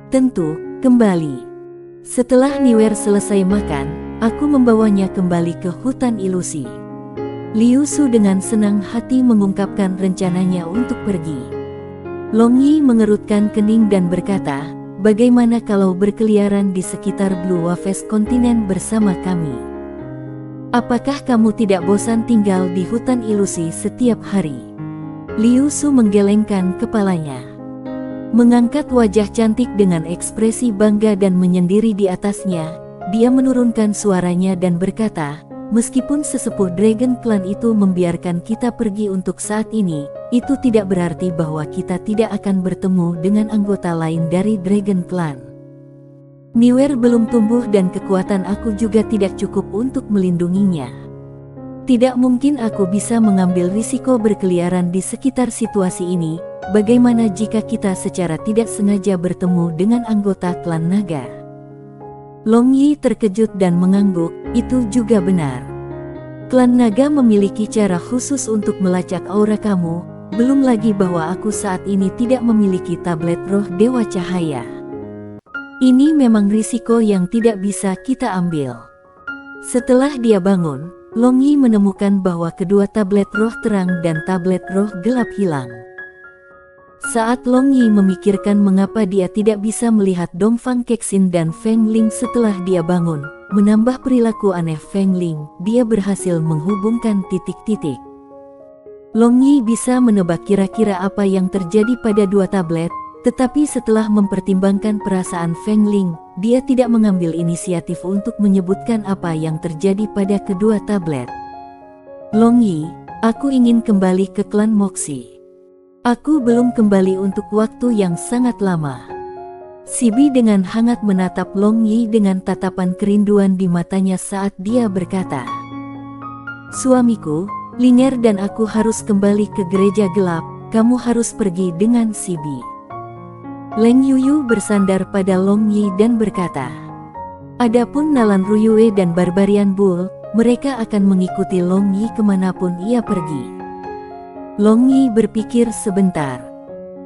Tentu, kembali. Setelah Niwer selesai makan, aku membawanya kembali ke hutan ilusi. Liu Su dengan senang hati mengungkapkan rencananya untuk pergi. Long Yi mengerutkan kening dan berkata, bagaimana kalau berkeliaran di sekitar Blue Waves kontinen bersama kami? Apakah kamu tidak bosan tinggal di hutan ilusi setiap hari? Liu Su menggelengkan kepalanya. Mengangkat wajah cantik dengan ekspresi bangga dan menyendiri di atasnya, dia menurunkan suaranya dan berkata, meskipun sesepuh Dragon Clan itu membiarkan kita pergi untuk saat ini, itu tidak berarti bahwa kita tidak akan bertemu dengan anggota lain dari Dragon Clan. Niwer belum tumbuh dan kekuatan aku juga tidak cukup untuk melindunginya. Tidak mungkin aku bisa mengambil risiko berkeliaran di sekitar situasi ini. Bagaimana jika kita secara tidak sengaja bertemu dengan anggota klan naga? Long Yi terkejut dan mengangguk, itu juga benar. Klan naga memiliki cara khusus untuk melacak aura kamu, belum lagi bahwa aku saat ini tidak memiliki tablet roh Dewa Cahaya. Ini memang risiko yang tidak bisa kita ambil. Setelah dia bangun, Long Yi menemukan bahwa kedua tablet roh terang dan tablet roh gelap hilang. Saat Long Yi memikirkan mengapa dia tidak bisa melihat Dongfang Kexin dan Feng Ling setelah dia bangun, menambah perilaku aneh Feng Ling, dia berhasil menghubungkan titik-titik. Long Yi bisa menebak kira-kira apa yang terjadi pada dua tablet, tetapi setelah mempertimbangkan perasaan Feng Ling, dia tidak mengambil inisiatif untuk menyebutkan apa yang terjadi pada kedua tablet. Long Yi, aku ingin kembali ke klan Moxie. Aku belum kembali untuk waktu yang sangat lama. Sibi dengan hangat menatap Long Yi dengan tatapan kerinduan di matanya saat dia berkata, suamiku, Linger dan aku harus kembali ke gereja gelap, kamu harus pergi dengan Sibi. Leng Yuyu bersandar pada Long Yi dan berkata, adapun Nalan Ruyue dan Barbarian Bull, mereka akan mengikuti Long Yi kemanapun ia pergi. Long Yi berpikir sebentar.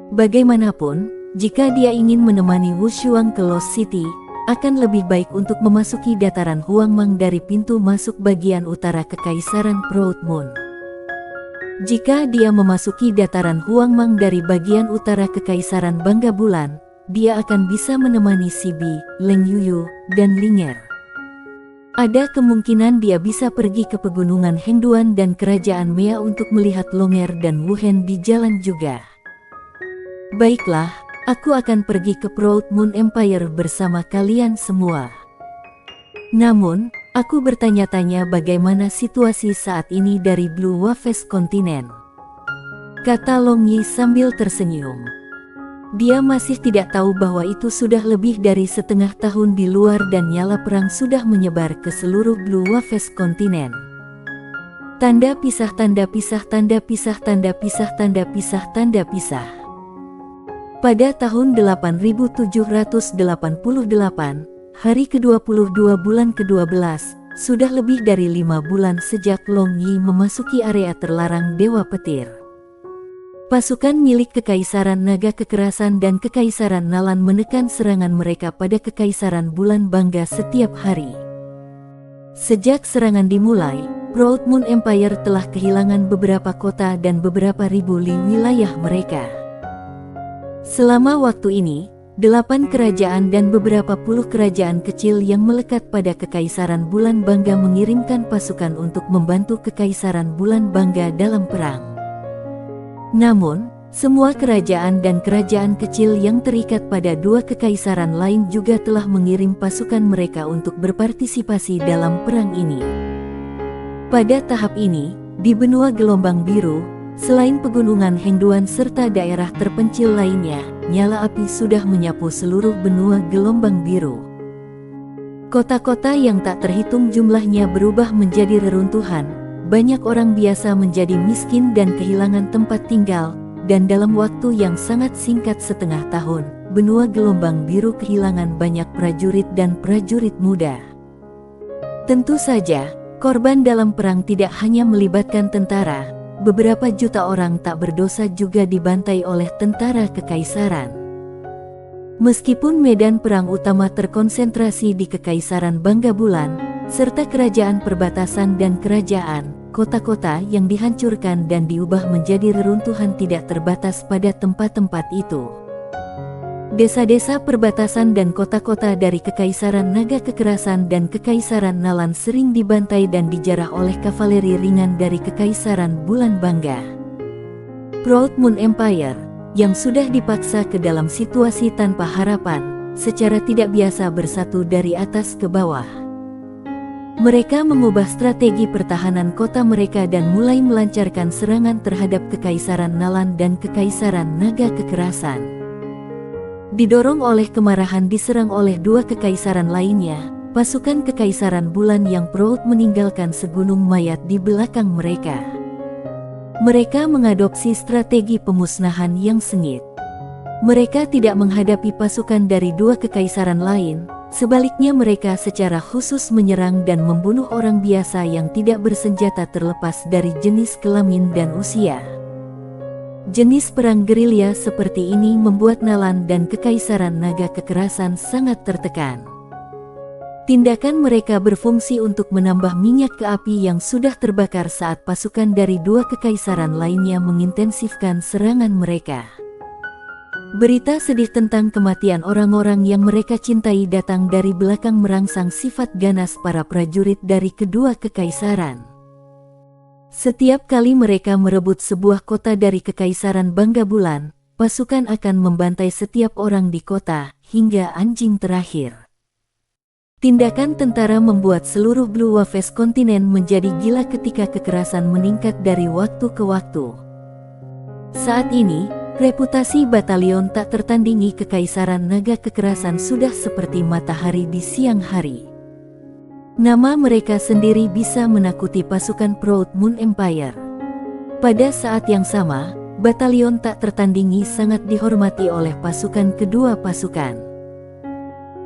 Bagaimanapun, jika dia ingin menemani Wu Shuang ke Lost City, akan lebih baik untuk memasuki dataran Huangmang dari pintu masuk bagian utara Kekaisaran Proud Moon. Jika dia memasuki dataran Huangmang dari bagian utara Kekaisaran Bangga Bulan, dia akan bisa menemani Sibi, Leng Yuyu, dan Linger. Ada kemungkinan dia bisa pergi ke pegunungan Hengduan dan kerajaan Mea untuk melihat Longer dan Wuhen di jalan juga. Baiklah, aku akan pergi ke Proud Moon Empire bersama kalian semua. Namun, aku bertanya-tanya bagaimana situasi saat ini dari Blue Waves kontinen. Kata Long Yi sambil tersenyum. Dia masih tidak tahu bahwa itu sudah lebih dari setengah tahun di luar dan nyala perang sudah menyebar ke seluruh Blue Waves kontinen. Tanda pisah, tanda pisah, tanda pisah, tanda pisah, tanda pisah, tanda pisah. Pada tahun 8788, hari ke-22 bulan ke-12, sudah lebih dari 5 bulan sejak Long Yi memasuki area terlarang Dewa Petir. Pasukan milik Kekaisaran Naga Kekerasan dan Kekaisaran Nalan menekan serangan mereka pada Kekaisaran Bulan Bangga setiap hari. Sejak serangan dimulai, Proud Moon Empire telah kehilangan beberapa kota dan beberapa ribu wilayah mereka. Selama waktu ini, 8 kerajaan dan beberapa puluh kerajaan kecil yang melekat pada Kekaisaran Bulan Bangga mengirimkan pasukan untuk membantu Kekaisaran Bulan Bangga dalam perang. Namun, semua kerajaan dan kerajaan kecil yang terikat pada 2 kekaisaran lain juga telah mengirim pasukan mereka untuk berpartisipasi dalam perang ini. Pada tahap ini, di benua Gelombang Biru, selain pegunungan Hengduan serta daerah terpencil lainnya, nyala api sudah menyapu seluruh benua Gelombang Biru. Kota-kota yang tak terhitung jumlahnya berubah menjadi reruntuhan, banyak orang biasa menjadi miskin dan kehilangan tempat tinggal, dan dalam waktu yang sangat singkat setengah tahun, benua Gelombang Biru kehilangan banyak prajurit dan prajurit muda. Tentu saja, korban dalam perang tidak hanya melibatkan tentara, beberapa juta orang tak berdosa juga dibantai oleh tentara kekaisaran. Meskipun medan perang utama terkonsentrasi di Kekaisaran Bangga Bulan, serta kerajaan perbatasan dan kerajaan, kota-kota yang dihancurkan dan diubah menjadi reruntuhan tidak terbatas pada tempat-tempat itu. Desa-desa perbatasan dan kota-kota dari Kekaisaran Naga Kekerasan dan Kekaisaran Nalan sering dibantai dan dijarah oleh kavaleri ringan dari Kekaisaran Bulan Bangga. Proud Moon Empire, yang sudah dipaksa ke dalam situasi tanpa harapan, secara tidak biasa bersatu dari atas ke bawah. Mereka mengubah strategi pertahanan kota mereka dan mulai melancarkan serangan terhadap Kekaisaran Nalan dan Kekaisaran Naga Kekerasan. Didorong oleh kemarahan diserang oleh 2 kekaisaran lainnya, pasukan Kekaisaran Bulan yang proud meninggalkan segunung mayat di belakang mereka. Mereka mengadopsi strategi pemusnahan yang sengit. Mereka tidak menghadapi pasukan dari 2 kekaisaran lain, sebaliknya mereka secara khusus menyerang dan membunuh orang biasa yang tidak bersenjata terlepas dari jenis kelamin dan usia. Jenis perang gerilya seperti ini membuat Nalan dan Kekaisaran Naga Kekerasan sangat tertekan. Tindakan mereka berfungsi untuk menambah minyak ke api yang sudah terbakar saat pasukan dari 2 kekaisaran lainnya mengintensifkan serangan mereka. Berita sedih tentang kematian orang-orang yang mereka cintai datang dari belakang merangsang sifat ganas para prajurit dari kedua kekaisaran. Setiap kali mereka merebut sebuah kota dari Kekaisaran Bangga Bulan, pasukan akan membantai setiap orang di kota, hingga anjing terakhir. Tindakan tentara membuat seluruh Blue Waves kontinen menjadi gila ketika kekerasan meningkat dari waktu ke waktu. Saat ini, reputasi batalion tak tertandingi Kekaisaran Naga Kekerasan sudah seperti matahari di siang hari. Nama mereka sendiri bisa menakuti pasukan Proud Moon Empire. Pada saat yang sama, batalion tak tertandingi sangat dihormati oleh pasukan kedua pasukan.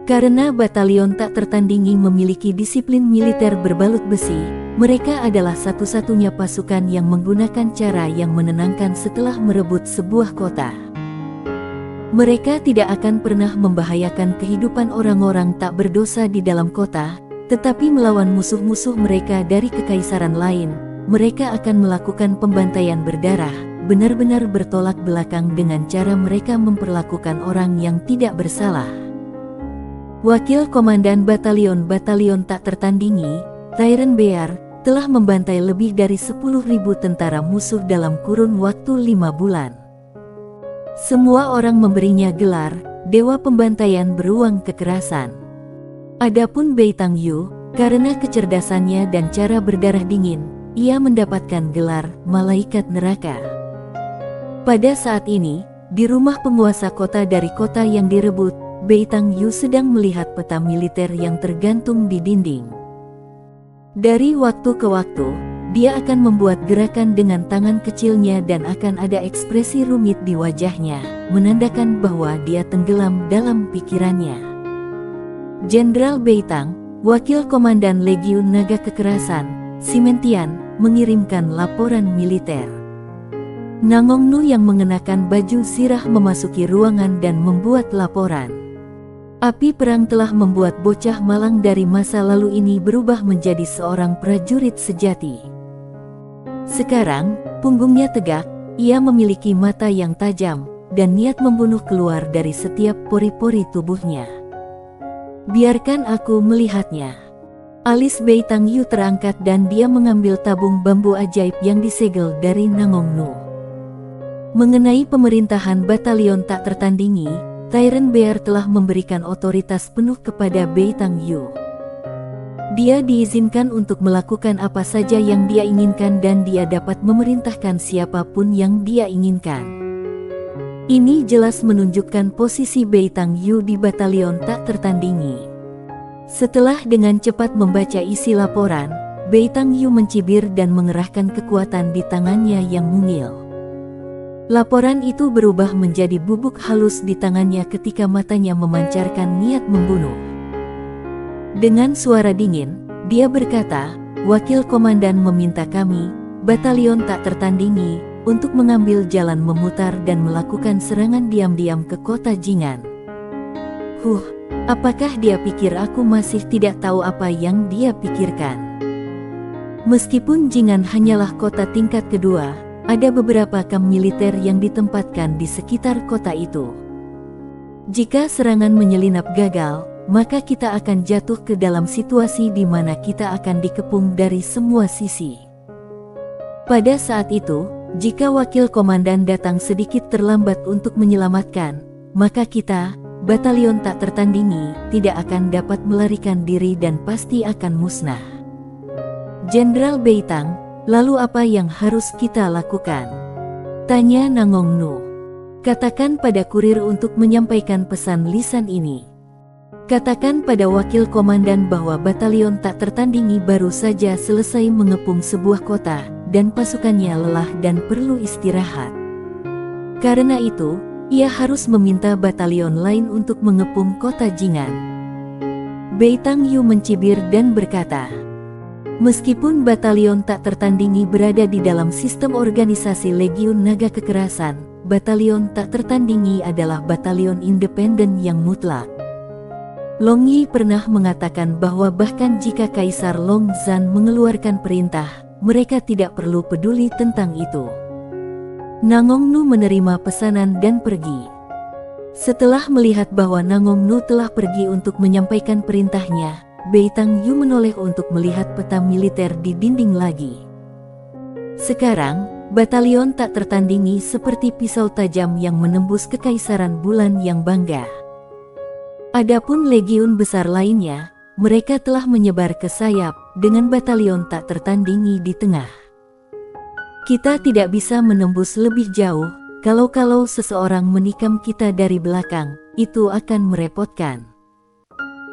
Karena batalion tak tertandingi memiliki disiplin militer berbalut besi, mereka adalah satu-satunya pasukan yang menggunakan cara yang menenangkan setelah merebut sebuah kota. Mereka tidak akan pernah membahayakan kehidupan orang-orang tak berdosa di dalam kota, tetapi melawan musuh-musuh mereka dari kekaisaran lain, mereka akan melakukan pembantaian berdarah, benar-benar bertolak belakang dengan cara mereka memperlakukan orang yang tidak bersalah. Wakil Komandan Batalion tak tertandingi, Tyron Bear, telah membantai lebih dari 10.000 tentara musuh dalam kurun waktu 5 bulan. Semua orang memberinya gelar, Dewa Pembantaian Beruang Kekerasan. Adapun Bei Tang Yu, karena kecerdasannya dan cara berdarah dingin, ia mendapatkan gelar Malaikat Neraka. Pada saat ini, di rumah penguasa kota dari kota yang direbut, Bei Tang Yu sedang melihat peta militer yang tergantung di dinding. Dari waktu ke waktu, dia akan membuat gerakan dengan tangan kecilnya dan akan ada ekspresi rumit di wajahnya, menandakan bahwa dia tenggelam dalam pikirannya. Jenderal Bei Tang, Wakil Komandan Legiun Naga Kekerasan, Simentian, mengirimkan laporan militer. Nangong Nu yang mengenakan baju sirah memasuki ruangan dan membuat laporan. Api perang telah membuat bocah malang dari masa lalu ini berubah menjadi seorang prajurit sejati. Sekarang, punggungnya tegak, ia memiliki mata yang tajam, dan niat membunuh keluar dari setiap pori-pori tubuhnya. Biarkan aku melihatnya. Alis Bei Tang Yu terangkat dan dia mengambil tabung bambu ajaib yang disegel dari Nangong Nu. Mengenai pemerintahan batalion tak tertandingi, Tyrant Bear telah memberikan otoritas penuh kepada Bei Tang Yu. Dia diizinkan untuk melakukan apa saja yang dia inginkan dan dia dapat memerintahkan siapapun yang dia inginkan. Ini jelas menunjukkan posisi Bei Tang Yu di batalion tak tertandingi. Setelah dengan cepat membaca isi laporan, Bei Tang Yu mencibir dan mengerahkan kekuatan di tangannya yang mungil. Laporan itu berubah menjadi bubuk halus di tangannya ketika matanya memancarkan niat membunuh. Dengan suara dingin, dia berkata, "Wakil komandan meminta kami, batalion tak tertandingi, untuk mengambil jalan memutar dan melakukan serangan diam-diam ke kota Jingan." Apakah dia pikir aku masih tidak tahu apa yang dia pikirkan? Meskipun Jingan hanyalah kota tingkat kedua, ada beberapa kamp militer yang ditempatkan di sekitar kota itu. Jika serangan menyelinap gagal, maka kita akan jatuh ke dalam situasi di mana kita akan dikepung dari semua sisi. Pada saat itu, jika wakil komandan datang sedikit terlambat untuk menyelamatkan, maka kita, batalion tak tertandingi, tidak akan dapat melarikan diri dan pasti akan musnah. Jenderal Bei Tang, lalu apa yang harus kita lakukan? Tanya Nangong Nu. Katakan pada kurir untuk menyampaikan pesan lisan ini. Katakan pada wakil komandan bahwa batalion tak tertandingi baru saja selesai mengepung sebuah kota, dan pasukannya lelah dan perlu istirahat. Karena itu, ia harus meminta batalion lain untuk mengepung kota Jingan. Bei Tang Yu mencibir dan berkata, "Meskipun batalion tak tertandingi berada di dalam sistem organisasi Legiun Naga Kekerasan, batalion tak tertandingi adalah batalion independen yang mutlak." Long Yi pernah mengatakan bahwa bahkan jika Kaisar Long Zhan mengeluarkan perintah, mereka tidak perlu peduli tentang itu. Nangong Nu menerima pesanan dan pergi. Setelah melihat bahwa Nangong Nu telah pergi untuk menyampaikan perintahnya, Bei Tang Yu menoleh untuk melihat peta militer di dinding lagi. Sekarang, batalion tak tertandingi seperti pisau tajam yang menembus kekaisaran bulan yang bangga. Adapun legiun besar lainnya, mereka telah menyebar ke sayap, dengan batalion tak tertandingi di tengah. Kita tidak bisa menembus lebih jauh, kalau seseorang menikam kita dari belakang, itu akan merepotkan.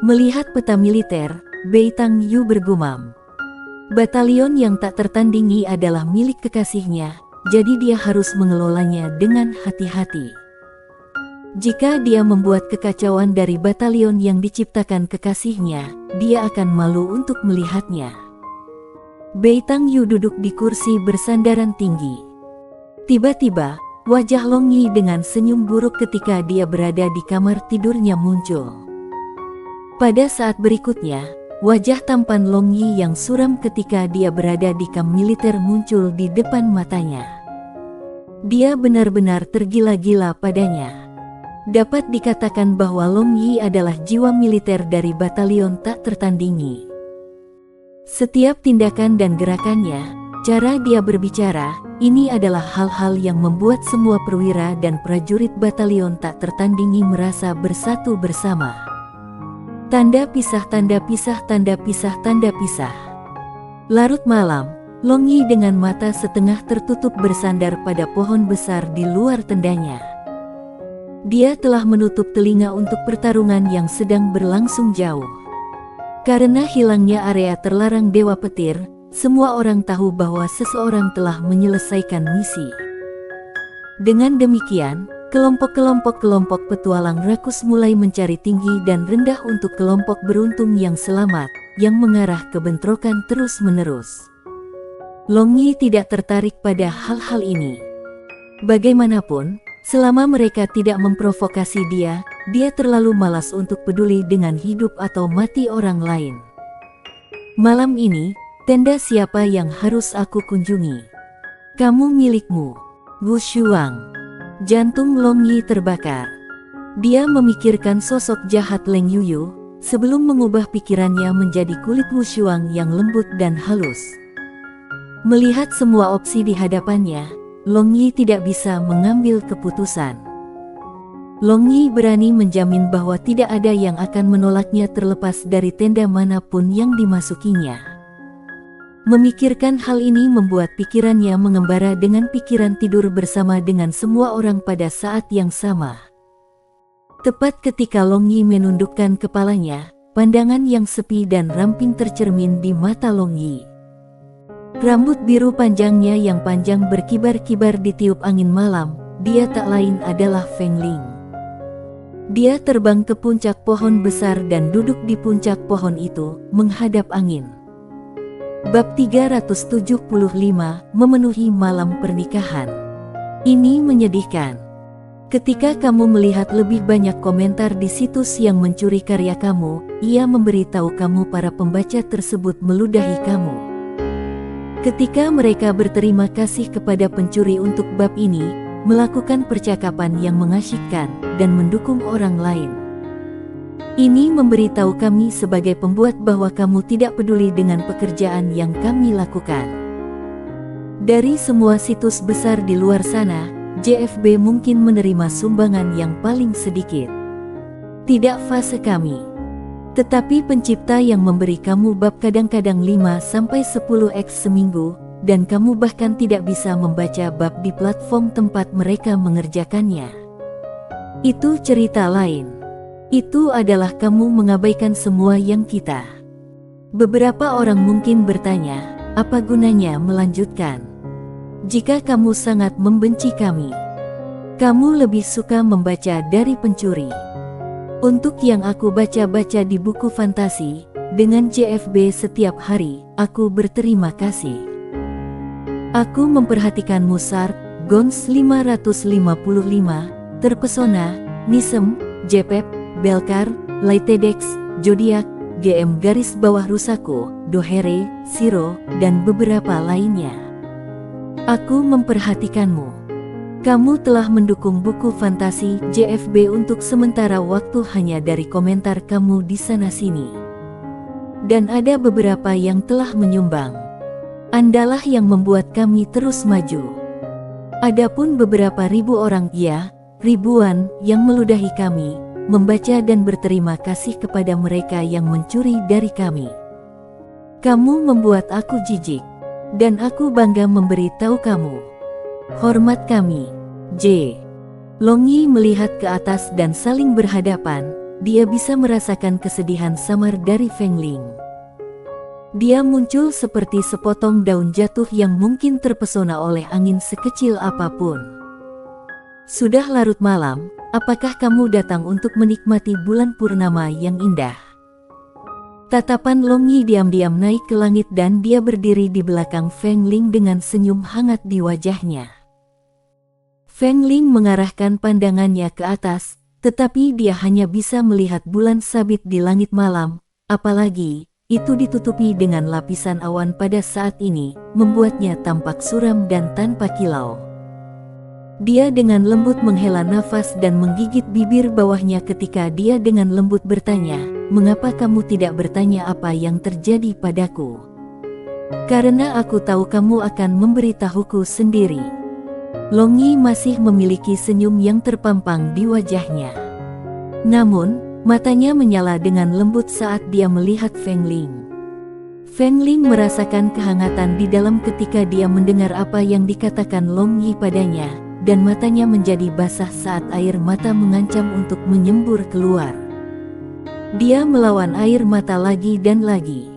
Melihat peta militer, Bei Tang Yu bergumam. Batalion yang tak tertandingi adalah milik kekasihnya, jadi dia harus mengelolanya dengan hati-hati. Jika dia membuat kekacauan dari batalion yang diciptakan kekasihnya, dia akan malu untuk melihatnya. Bei Tang Yu duduk di kursi bersandaran tinggi. Tiba-tiba, wajah Long Yi dengan senyum buruk ketika dia berada di kamar tidurnya muncul. Pada saat berikutnya, wajah tampan Long Yi yang suram ketika dia berada di kamp militer muncul di depan matanya. Dia benar-benar tergila-gila padanya. Dapat dikatakan bahwa Long Yi adalah jiwa militer dari batalion tak tertandingi. Setiap tindakan dan gerakannya, cara dia berbicara, ini adalah hal-hal yang membuat semua perwira dan prajurit batalion tak tertandingi merasa bersatu bersama. Tanda pisah, tanda pisah, tanda pisah, tanda pisah. Larut malam, Long Yi dengan mata setengah tertutup bersandar pada pohon besar di luar tendanya. Dia telah menutup telinga untuk pertarungan yang sedang berlangsung jauh. Karena hilangnya area terlarang Dewa Petir, semua orang tahu bahwa seseorang telah menyelesaikan misi. Dengan demikian, kelompok petualang rakus mulai mencari tinggi dan rendah untuk kelompok beruntung yang selamat, yang mengarah ke bentrokan terus-menerus. Long Yi tidak tertarik pada hal-hal ini. Bagaimanapun, Selama mereka tidak memprovokasi dia, dia terlalu malas untuk peduli dengan hidup atau mati orang lain. Malam ini, tenda siapa yang harus aku kunjungi? Kamu milikmu. Wu Shuang. Jantung Long Yi terbakar. Dia memikirkan sosok jahat Leng Yuyu, sebelum mengubah pikirannya menjadi kulit Wu Shuang yang lembut dan halus. Melihat semua opsi di hadapannya, Long Yi tidak bisa mengambil keputusan. Long Yi berani menjamin bahwa tidak ada yang akan menolaknya terlepas dari tenda manapun yang dimasukinya. Memikirkan hal ini membuat pikirannya mengembara dengan pikiran tidur bersama dengan semua orang pada saat yang sama. Tepat ketika Long Yi menundukkan kepalanya, pandangan yang sepi dan ramping tercermin di mata Long Yi. Rambut biru panjangnya yang panjang berkibar-kibar ditiup angin malam, dia tak lain adalah Feng Ling. Dia terbang ke puncak pohon besar dan duduk di puncak pohon itu, menghadap angin. Bab 375, memenuhi malam pernikahan. Ini menyedihkan. Ketika kamu melihat lebih banyak komentar di situs yang mencuri karya kamu, ia memberitahu kamu para pembaca tersebut meludahi kamu. Ketika mereka berterima kasih kepada pencuri untuk bab ini, melakukan percakapan yang mengasyikkan, dan mendukung orang lain. Ini memberitahu kami sebagai pembuat bahwa kamu tidak peduli dengan pekerjaan yang kami lakukan. Dari semua situs besar di luar sana, JFB mungkin menerima sumbangan yang paling sedikit. Tidak fase kami. Tetapi pencipta yang memberi kamu bab kadang-kadang 5-10x seminggu, dan kamu bahkan tidak bisa membaca bab di platform tempat mereka mengerjakannya. Itu cerita lain. Itu adalah kamu mengabaikan semua yang kita. Beberapa orang mungkin bertanya, apa gunanya melanjutkan? Jika kamu sangat membenci kami, kamu lebih suka membaca dari pencuri. Untuk yang aku baca-baca di buku fantasi, dengan JFB setiap hari, aku berterima kasih. Aku memperhatikan Musart, Gons 555, Terpesona, Nisem, Jepep, Belkar, Laitedex, Zodiac, GM garis bawah Rusaku, Dohere, Siro, dan beberapa lainnya. Aku memperhatikanmu. Kamu telah mendukung buku fantasi JFB untuk sementara waktu hanya dari komentar kamu di sana-sini. Dan ada beberapa yang telah menyumbang. Andalah yang membuat kami terus maju. Adapun beberapa ribu orang, ya, ribuan, yang meludahi kami, membaca dan berterima kasih kepada mereka yang mencuri dari kami. Kamu membuat aku jijik. Dan aku bangga memberitahu kamu. Hormat kami. J. Long Yi melihat ke atas dan saling berhadapan, dia bisa merasakan kesedihan samar dari Feng Ling. Dia muncul seperti sepotong daun jatuh yang mungkin terpesona oleh angin sekecil apapun. Sudah larut malam, apakah kamu datang untuk menikmati bulan purnama yang indah? Tatapan Long Yi diam-diam naik ke langit dan dia berdiri di belakang Feng Ling dengan senyum hangat di wajahnya. Feng Ling mengarahkan pandangannya ke atas, tetapi dia hanya bisa melihat bulan sabit di langit malam, apalagi itu ditutupi dengan lapisan awan pada saat ini, membuatnya tampak suram dan tanpa kilau. Dia dengan lembut menghela nafas dan menggigit bibir bawahnya ketika dia dengan lembut bertanya, "Mengapa kamu tidak bertanya apa yang terjadi padaku?" "Karena aku tahu kamu akan memberitahuku sendiri." Long Yi masih memiliki senyum yang terpampang di wajahnya. Namun, matanya menyala dengan lembut saat dia melihat Feng Ling. Feng Ling merasakan kehangatan di dalam ketika dia mendengar apa yang dikatakan Long Yi padanya, dan matanya menjadi basah saat air mata mengancam untuk menyembur keluar. Dia melawan air mata lagi dan lagi.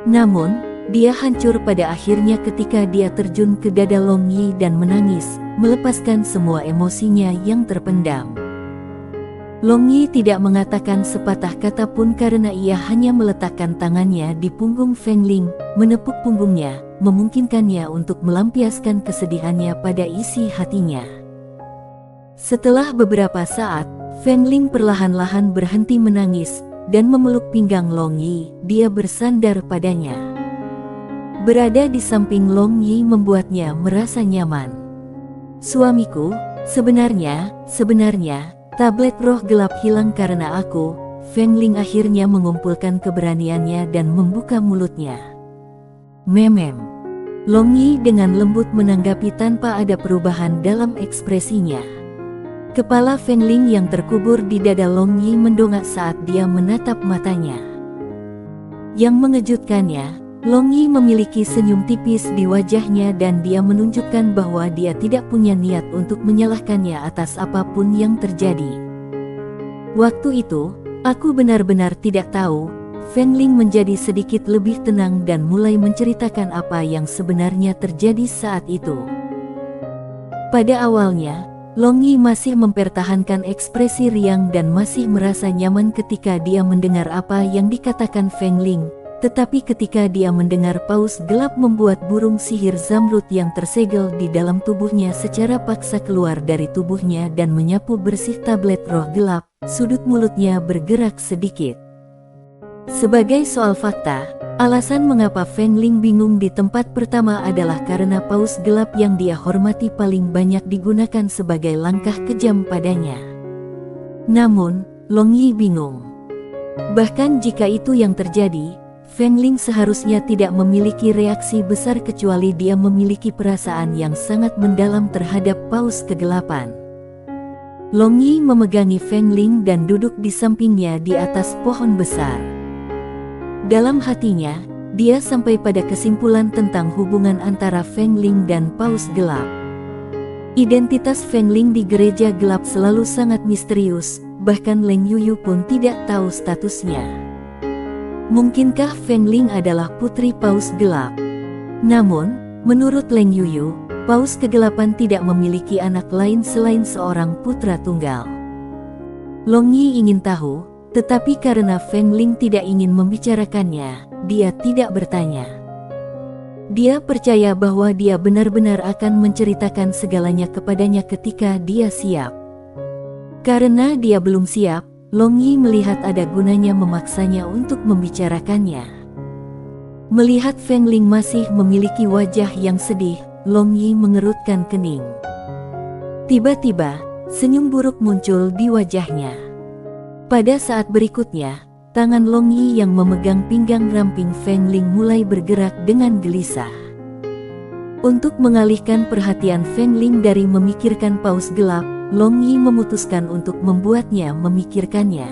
Namun, dia hancur pada akhirnya ketika dia terjun ke dada Long Yi dan menangis, melepaskan semua emosinya yang terpendam. Long Yi tidak mengatakan sepatah kata pun karena ia hanya meletakkan tangannya di punggung Feng Ling, menepuk punggungnya, memungkinkannya untuk melampiaskan kesedihannya pada isi hatinya. Setelah beberapa saat, Feng Ling perlahan-lahan berhenti menangis dan memeluk pinggang Long Yi. Dia bersandar padanya. Berada di samping Long Yi membuatnya merasa nyaman. Suamiku, sebenarnya, tablet roh gelap hilang karena aku. Feng Ling akhirnya mengumpulkan keberaniannya dan membuka mulutnya. Memem. Long Yi dengan lembut menanggapi tanpa ada perubahan dalam ekspresinya. Kepala Feng Ling yang terkubur di dada Long Yi mendongak saat dia menatap matanya. Yang mengejutkannya, Long Yi memiliki senyum tipis di wajahnya dan dia menunjukkan bahwa dia tidak punya niat untuk menyalahkannya atas apapun yang terjadi. Waktu itu, aku benar-benar tidak tahu. Feng Ling menjadi sedikit lebih tenang dan mulai menceritakan apa yang sebenarnya terjadi saat itu. Pada awalnya, Long Yi masih mempertahankan ekspresi riang dan masih merasa nyaman ketika dia mendengar apa yang dikatakan Feng Ling. Tetapi ketika dia mendengar paus gelap membuat burung sihir zamrud yang tersegel di dalam tubuhnya secara paksa keluar dari tubuhnya dan menyapu bersih tablet roh gelap, sudut mulutnya bergerak sedikit. Sebagai soal fakta, alasan mengapa Feng Ling bingung di tempat pertama adalah karena paus gelap yang dia hormati paling banyak digunakan sebagai langkah kejam padanya. Namun, Long Yi bingung. Bahkan jika itu yang terjadi, Feng Ling seharusnya tidak memiliki reaksi besar kecuali dia memiliki perasaan yang sangat mendalam terhadap paus kegelapan. Long Yi memegangi Feng Ling dan duduk di sampingnya di atas pohon besar. Dalam hatinya, dia sampai pada kesimpulan tentang hubungan antara Feng Ling dan paus gelap. Identitas Feng Ling di gereja gelap selalu sangat misterius, bahkan Leng Yuyu pun tidak tahu statusnya. Mungkinkah Feng Ling adalah putri paus gelap? Namun, menurut Leng Yuyu, paus kegelapan tidak memiliki anak lain selain seorang putra tunggal. Long Yi ingin tahu, tetapi karena Feng Ling tidak ingin membicarakannya, dia tidak bertanya. Dia percaya bahwa dia benar-benar akan menceritakan segalanya kepadanya ketika dia siap. Karena dia belum siap, Long Yi melihat ada gunanya memaksanya untuk membicarakannya. Melihat Feng Ling masih memiliki wajah yang sedih, Long Yi mengerutkan kening. Tiba-tiba, senyum buruk muncul di wajahnya. Pada saat berikutnya, tangan Long Yi yang memegang pinggang ramping Feng Ling mulai bergerak dengan gelisah. Untuk mengalihkan perhatian Feng Ling dari memikirkan paus gelap, Long Yi memutuskan untuk membuatnya memikirkannya.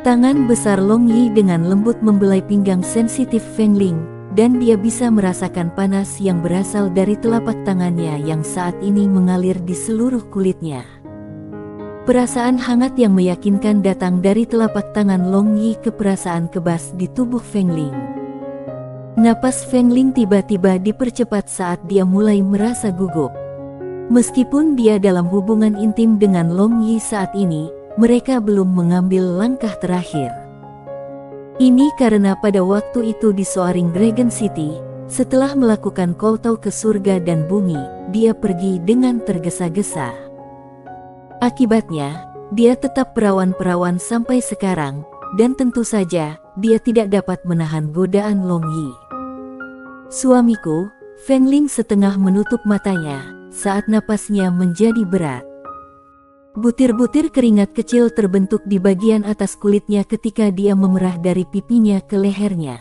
Tangan besar Long Yi dengan lembut membelai pinggang sensitif Feng Ling, dan dia bisa merasakan panas yang berasal dari telapak tangannya yang saat ini mengalir di seluruh kulitnya. Perasaan hangat yang meyakinkan datang dari telapak tangan Long Yi ke perasaan kebas di tubuh Feng Ling. Napas Feng Ling tiba-tiba dipercepat saat dia mulai merasa gugup. Meskipun dia dalam hubungan intim dengan Long Yi saat ini, mereka belum mengambil langkah terakhir. Ini karena pada waktu itu di Soaring Dragon City, setelah melakukan kowtow ke surga dan bumi, dia pergi dengan tergesa-gesa. Akibatnya, dia tetap perawan-perawan sampai sekarang, dan tentu saja, dia tidak dapat menahan godaan Long Yi. Suamiku, Feng Ling setengah menutup matanya, saat napasnya menjadi berat. Butir-butir keringat kecil terbentuk di bagian atas kulitnya ketika dia memerah dari pipinya ke lehernya.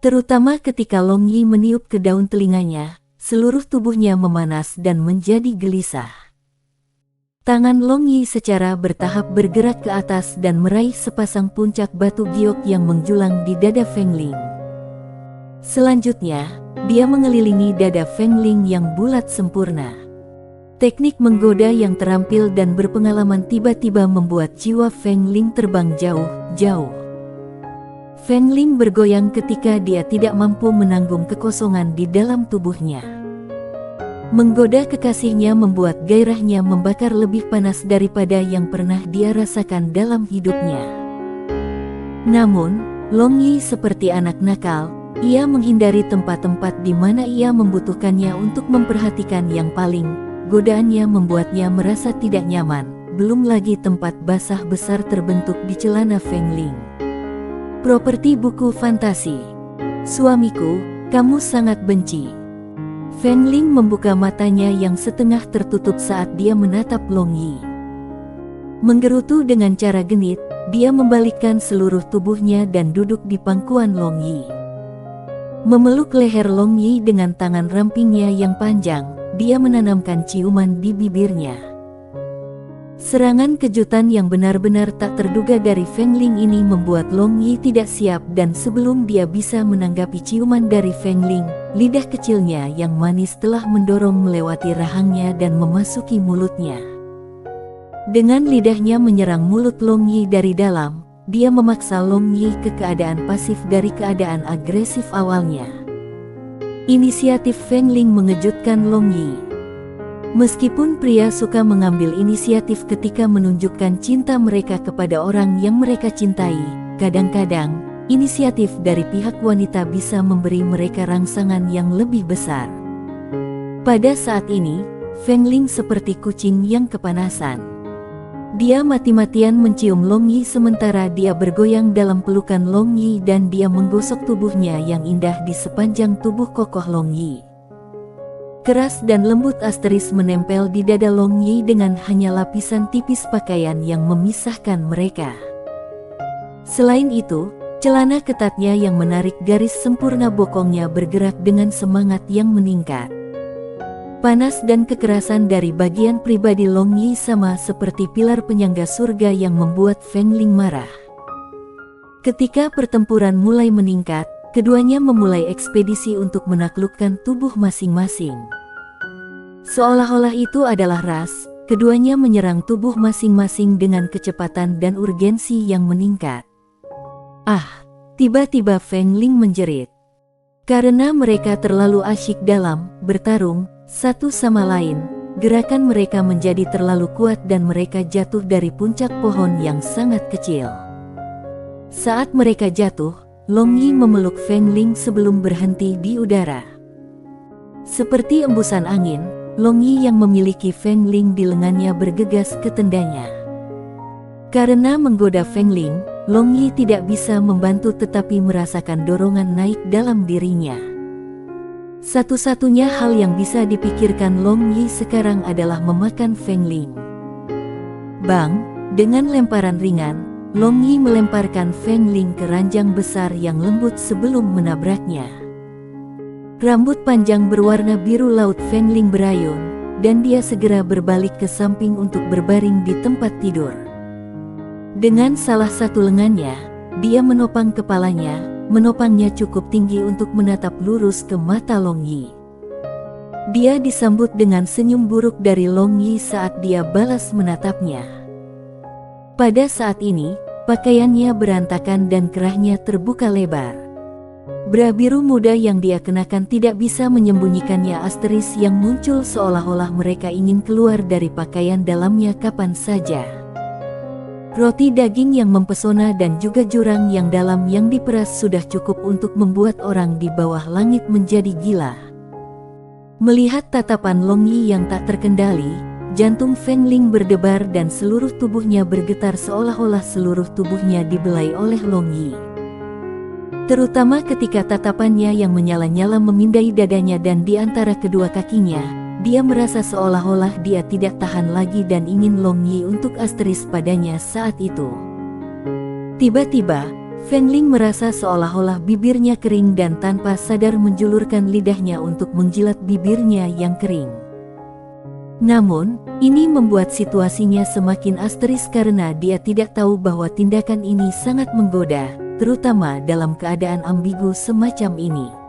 Terutama ketika Long Yi meniup ke daun telinganya, seluruh tubuhnya memanas dan menjadi gelisah. Tangan Long Yi secara bertahap bergerak ke atas dan meraih sepasang puncak batu giok yang menjulang di dada Feng Ling. Selanjutnya, dia mengelilingi dada Feng Ling yang bulat sempurna. Teknik menggoda yang terampil dan berpengalaman tiba-tiba membuat jiwa Feng Ling terbang jauh-jauh. Feng Ling bergoyang ketika dia tidak mampu menanggung kekosongan di dalam tubuhnya. Menggoda kekasihnya membuat gairahnya membakar lebih panas daripada yang pernah dia rasakan dalam hidupnya. Namun, Long Yi seperti anak nakal, ia menghindari tempat-tempat di mana ia membutuhkannya untuk memperhatikan yang paling godaannya membuatnya merasa tidak nyaman, belum lagi tempat basah besar terbentuk di celana Feng Ling. Properti buku fantasi. Suamiku, kamu sangat benci. Feng Ling membuka matanya yang setengah tertutup saat dia menatap Long Yi. Menggerutu dengan cara genit, dia membalikkan seluruh tubuhnya dan duduk di pangkuan Long Yi. Memeluk leher Long Yi dengan tangan rampingnya yang panjang, dia menanamkan ciuman di bibirnya. Serangan kejutan yang benar-benar tak terduga dari Feng Ling ini membuat Long Yi tidak siap, dan sebelum dia bisa menanggapi ciuman dari Feng Ling, lidah kecilnya yang manis telah mendorong melewati rahangnya dan memasuki mulutnya. Dengan lidahnya menyerang mulut Long Yi dari dalam, dia memaksa Long Yi ke keadaan pasif dari keadaan agresif awalnya. Inisiatif Feng Ling mengejutkan Long Yi. Meskipun pria suka mengambil inisiatif ketika menunjukkan cinta mereka kepada orang yang mereka cintai, kadang-kadang, inisiatif dari pihak wanita bisa memberi mereka rangsangan yang lebih besar. Pada saat ini, Feng Ling seperti kucing yang kepanasan. Dia mati-matian mencium Long Yi sementara dia bergoyang dalam pelukan Long Yi dan dia menggosok tubuhnya yang indah di sepanjang tubuh kokoh Long Yi. Keras dan lembut asteris menempel di dada Long Yi dengan hanya lapisan tipis pakaian yang memisahkan mereka. Selain itu, celana ketatnya yang menarik garis sempurna bokongnya bergerak dengan semangat yang meningkat. Panas dan kekerasan dari bagian pribadi Long Yi sama seperti pilar penyangga surga yang membuat Feng Ling marah. Ketika pertempuran mulai meningkat, keduanya memulai ekspedisi untuk menaklukkan tubuh masing-masing. Seolah-olah itu adalah ras, keduanya menyerang tubuh masing-masing dengan kecepatan dan urgensi yang meningkat. Ah, tiba-tiba Feng Ling menjerit. Karena mereka terlalu asyik dalam bertarung satu sama lain, gerakan mereka menjadi terlalu kuat dan mereka jatuh dari puncak pohon yang sangat kecil. Saat mereka jatuh, Long Yi memeluk Feng Ling sebelum berhenti di udara. Seperti embusan angin, Long Yi yang memiliki Feng Ling di lengannya bergegas ke tendanya. Karena menggoda Feng Ling, Long Yi tidak bisa membantu tetapi merasakan dorongan naik dalam dirinya. Satu-satunya hal yang bisa dipikirkan Long Yi sekarang adalah memakan Feng Ling. Bang, dengan lemparan ringan, Long Yi melemparkan Feng Ling ke ranjang besar yang lembut sebelum menabraknya. Rambut panjang berwarna biru laut Feng Ling berayun, dan dia segera berbalik ke samping untuk berbaring di tempat tidur. Dengan salah satu lengannya, dia menopang kepalanya, menopangnya cukup tinggi untuk menatap lurus ke mata Long Yi. Dia disambut dengan senyum buruk dari Long Yi saat dia balas menatapnya. Pada saat ini, pakaiannya berantakan dan kerahnya terbuka lebar. Bra biru muda yang dia kenakan tidak bisa menyembunyikannya asteris yang muncul seolah-olah mereka ingin keluar dari pakaian dalamnya kapan saja. Roti daging yang mempesona dan juga jurang yang dalam yang diperas sudah cukup untuk membuat orang di bawah langit menjadi gila. Melihat tatapan Long Yi yang tak terkendali, jantung Feng Ling berdebar dan seluruh tubuhnya bergetar seolah-olah seluruh tubuhnya dibelai oleh Long Yi. Terutama ketika tatapannya yang menyala-nyala memindai dadanya dan di antara kedua kakinya, dia merasa seolah-olah dia tidak tahan lagi dan ingin Long Yi untuk asteris padanya saat itu. Tiba-tiba, Feng Ling merasa seolah-olah bibirnya kering dan tanpa sadar menjulurkan lidahnya untuk menjilat bibirnya yang kering. Namun, ini membuat situasinya semakin asteris karena dia tidak tahu bahwa tindakan ini sangat menggoda, terutama dalam keadaan ambigu semacam ini.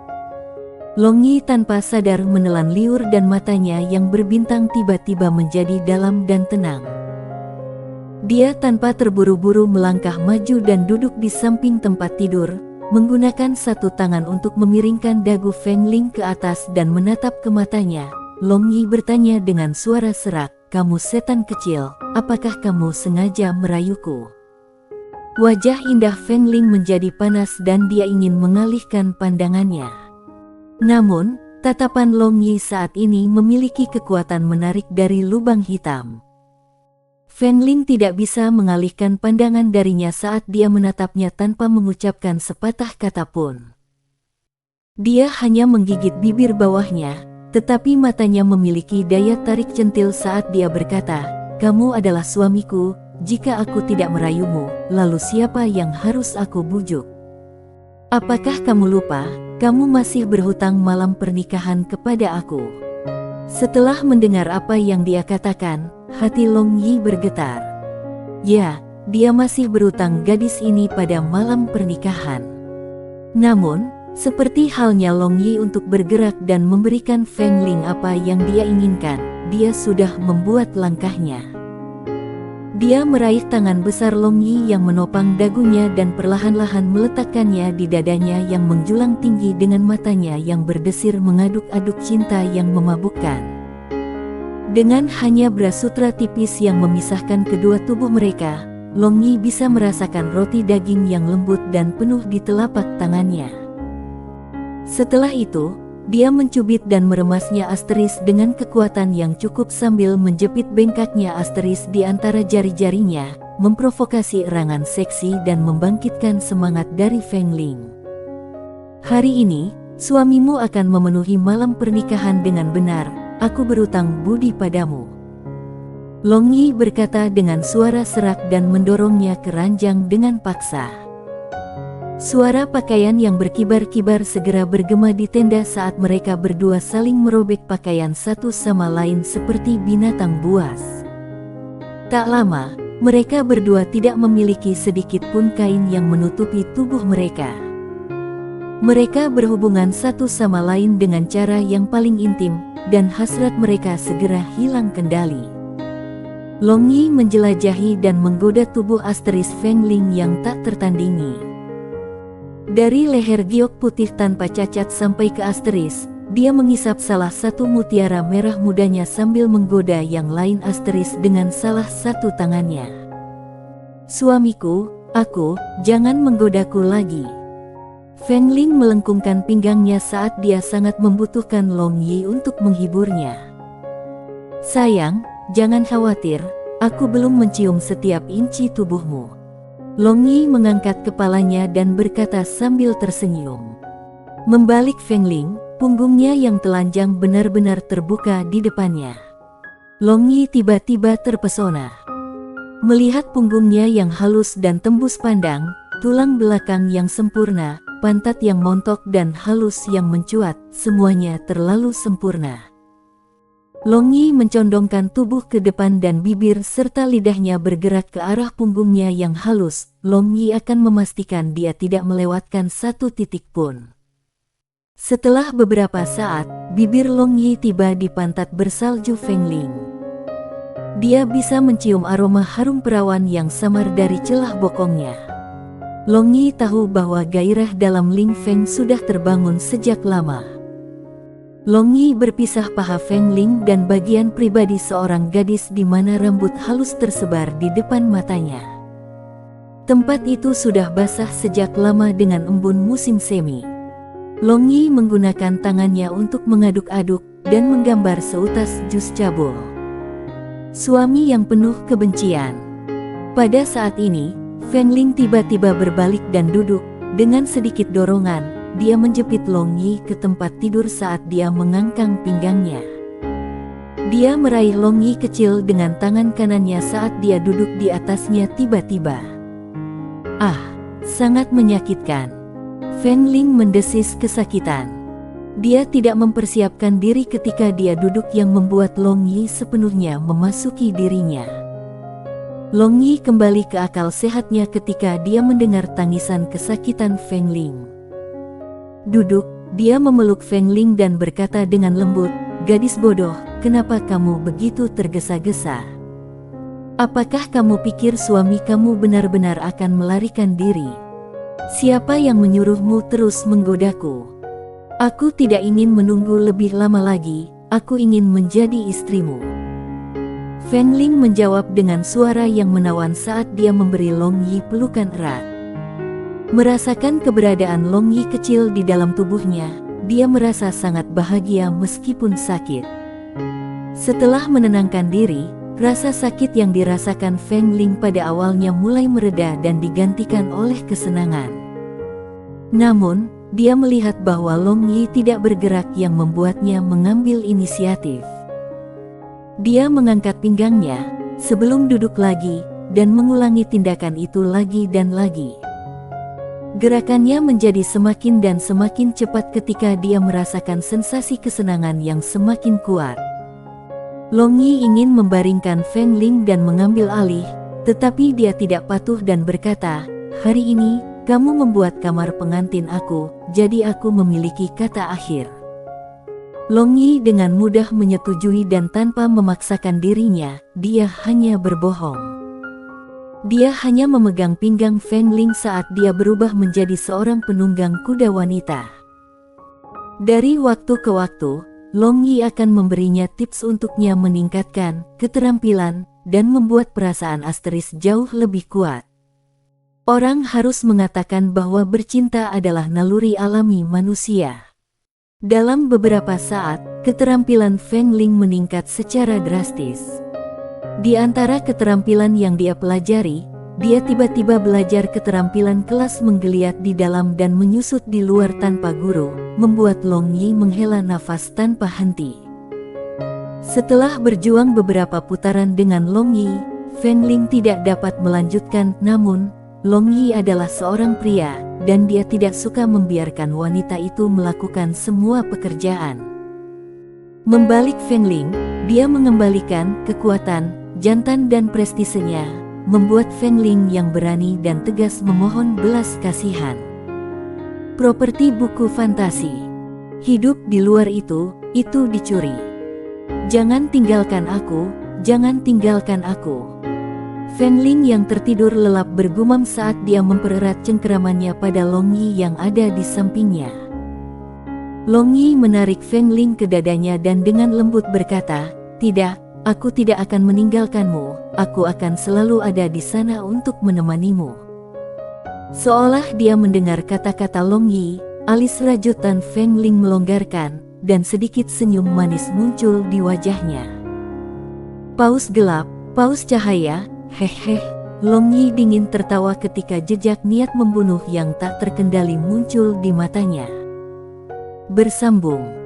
Long Yi tanpa sadar menelan liur dan matanya yang berbintang tiba-tiba menjadi dalam dan tenang. Dia tanpa terburu-buru melangkah maju dan duduk di samping tempat tidur, menggunakan satu tangan untuk memiringkan dagu Feng Ling ke atas dan menatap ke matanya. Long Yi bertanya dengan suara serak, "Kamu setan kecil, apakah kamu sengaja merayuku?" Wajah indah Feng Ling menjadi panas dan dia ingin mengalihkan pandangannya. Namun, Tatapan Long Yi saat ini memiliki kekuatan menarik dari lubang hitam. Feng Ling tidak bisa mengalihkan pandangan darinya saat dia menatapnya tanpa mengucapkan sepatah kata pun. Dia hanya menggigit bibir bawahnya, tetapi matanya memiliki daya tarik centil saat dia berkata, "Kamu adalah suamiku, jika aku tidak merayumu, lalu siapa yang harus aku bujuk? Apakah kamu lupa, kamu masih berhutang malam pernikahan kepada aku?" Setelah mendengar apa yang dia katakan, hati Long Yi bergetar. Ya, dia masih berhutang gadis ini pada malam pernikahan. Namun, seperti halnya Long Yi untuk bergerak dan memberikan Feng Ling apa yang dia inginkan, dia sudah membuat langkahnya. Dia meraih tangan besar Long Yi yang menopang dagunya dan perlahan-lahan meletakkannya di dadanya yang menjulang tinggi dengan matanya yang berdesir mengaduk-aduk cinta yang memabukkan. Dengan hanya beras sutra tipis yang memisahkan kedua tubuh mereka, Long Yi bisa merasakan roti daging yang lembut dan penuh di telapak tangannya. Setelah itu, dia mencubit dan meremasnya Asteris dengan kekuatan yang cukup sambil menjepit bengkaknya Asteris di antara jari-jarinya, memprovokasi erangan seksi dan membangkitkan semangat dari Feng Ling. "Hari ini, suamimu akan memenuhi malam pernikahan dengan benar, aku berutang budi padamu." Long Yi berkata dengan suara serak dan mendorongnya ke ranjang dengan paksa. Suara pakaian yang berkibar-kibar segera bergema di tenda saat mereka berdua saling merobek pakaian satu sama lain seperti binatang buas. Tak lama, mereka berdua tidak memiliki sedikit pun kain yang menutupi tubuh mereka. Mereka berhubungan satu sama lain dengan cara yang paling intim, dan hasrat mereka segera hilang kendali. Long Yi menjelajahi dan menggoda tubuh Asteris Feng Ling yang tak tertandingi. Dari leher giok putih tanpa cacat sampai ke Asteris, dia mengisap salah satu mutiara merah mudanya sambil menggoda yang lain Asteris dengan salah satu tangannya. "Suamiku, jangan menggodaku lagi." Feng Ling melengkungkan pinggangnya saat dia sangat membutuhkan Long Yi untuk menghiburnya. "Sayang, jangan khawatir, aku belum mencium setiap inci tubuhmu." Long Yi mengangkat kepalanya dan berkata sambil tersenyum. Membalik Feng Ling, punggungnya yang telanjang benar-benar terbuka di depannya. Long Yi tiba-tiba terpesona. Melihat punggungnya yang halus dan tembus pandang, tulang belakang yang sempurna, pantat yang montok dan halus yang mencuat, semuanya terlalu sempurna. Long Yi mencondongkan tubuh ke depan dan bibir serta lidahnya bergerak ke arah punggungnya yang halus. Long Yi akan memastikan dia tidak melewatkan satu titik pun. Setelah beberapa saat, bibir Long Yi tiba di pantat bersalju Feng Ling. Dia bisa mencium aroma harum perawan yang samar dari celah bokongnya. Long Yi tahu bahwa gairah dalam Ling Feng sudah terbangun sejak lama. Long Yi berpisah paha Feng Ling dan bagian pribadi seorang gadis di mana rambut halus tersebar di depan matanya. Tempat itu sudah basah sejak lama dengan embun musim semi. Long Yi menggunakan tangannya untuk mengaduk-aduk dan menggambar seutas jus cabul. Suami yang penuh kebencian. Pada saat ini, Feng Ling tiba-tiba berbalik dan duduk. Dengan sedikit dorongan, dia menjepit Long Yi ke tempat tidur saat dia mengangkang pinggangnya. Dia meraih Long Yi kecil dengan tangan kanannya saat dia duduk di atasnya tiba-tiba. "Ah, sangat menyakitkan." Feng Ling mendesis kesakitan. Dia tidak mempersiapkan diri ketika dia duduk yang membuat Long Yi sepenuhnya memasuki dirinya. Long Yi kembali ke akal sehatnya ketika dia mendengar tangisan kesakitan Feng Ling. Duduk, dia memeluk Feng Ling dan berkata dengan lembut, "Gadis bodoh, kenapa kamu begitu tergesa-gesa? Apakah kamu pikir suami kamu benar-benar akan melarikan diri? Siapa yang menyuruhmu terus menggodaku? Aku tidak ingin menunggu lebih lama lagi, aku ingin menjadi istrimu." Feng Ling menjawab dengan suara yang menawan saat dia memberi Long Yi pelukan erat. Merasakan keberadaan Long Yi kecil di dalam tubuhnya, dia merasa sangat bahagia meskipun sakit. Setelah menenangkan diri, rasa sakit yang dirasakan Feng Ling pada awalnya mulai mereda dan digantikan oleh kesenangan. Namun, dia melihat bahwa Long Yi tidak bergerak yang membuatnya mengambil inisiatif. Dia mengangkat pinggangnya sebelum duduk lagi dan mengulangi tindakan itu lagi dan lagi. Gerakannya menjadi semakin dan semakin cepat ketika dia merasakan sensasi kesenangan yang semakin kuat. Long Yi ingin membaringkan Feng Ling dan mengambil alih, tetapi dia tidak patuh dan berkata, "Hari ini, kamu membuat kamar pengantin aku, jadi aku memiliki kata akhir." Long Yi dengan mudah menyetujui dan tanpa memaksakan dirinya, dia hanya berbohong. Dia hanya memegang pinggang Feng Ling saat dia berubah menjadi seorang penunggang kuda wanita. Dari waktu ke waktu, Long Yi akan memberinya tips untuknya meningkatkan keterampilan dan membuat perasaan Asteris jauh lebih kuat. Orang harus mengatakan bahwa bercinta adalah naluri alami manusia. Dalam beberapa saat, keterampilan Feng Ling meningkat secara drastis. Di antara keterampilan yang dia pelajari, dia tiba-tiba belajar keterampilan kelas menggeliat di dalam dan menyusut di luar tanpa guru, membuat Long Yi menghela nafas tanpa henti. Setelah berjuang beberapa putaran dengan Long Yi, Feng Ling tidak dapat melanjutkan, namun, Long Yi adalah seorang pria, dan dia tidak suka membiarkan wanita itu melakukan semua pekerjaan. Membalik Feng Ling, dia mengembalikan kekuatan, jantan dan prestisenya, membuat Feng Ling yang berani dan tegas memohon belas kasihan. Properti buku fantasi. Hidup di luar itu dicuri. Jangan tinggalkan aku, jangan tinggalkan aku. Feng Ling yang tertidur lelap bergumam saat dia mempererat cengkeramannya pada Long Yi yang ada di sampingnya. Long Yi menarik Feng Ling ke dadanya dan dengan lembut berkata, "Tidak, aku tidak akan meninggalkanmu, aku akan selalu ada di sana untuk menemanimu." Seolah dia mendengar kata-kata Long Yi, alis rajutan Feng Ling melonggarkan, dan sedikit senyum manis muncul di wajahnya. Paus gelap, paus cahaya, hehe. Long Yi dingin tertawa ketika jejak niat membunuh yang tak terkendali muncul di matanya. Bersambung.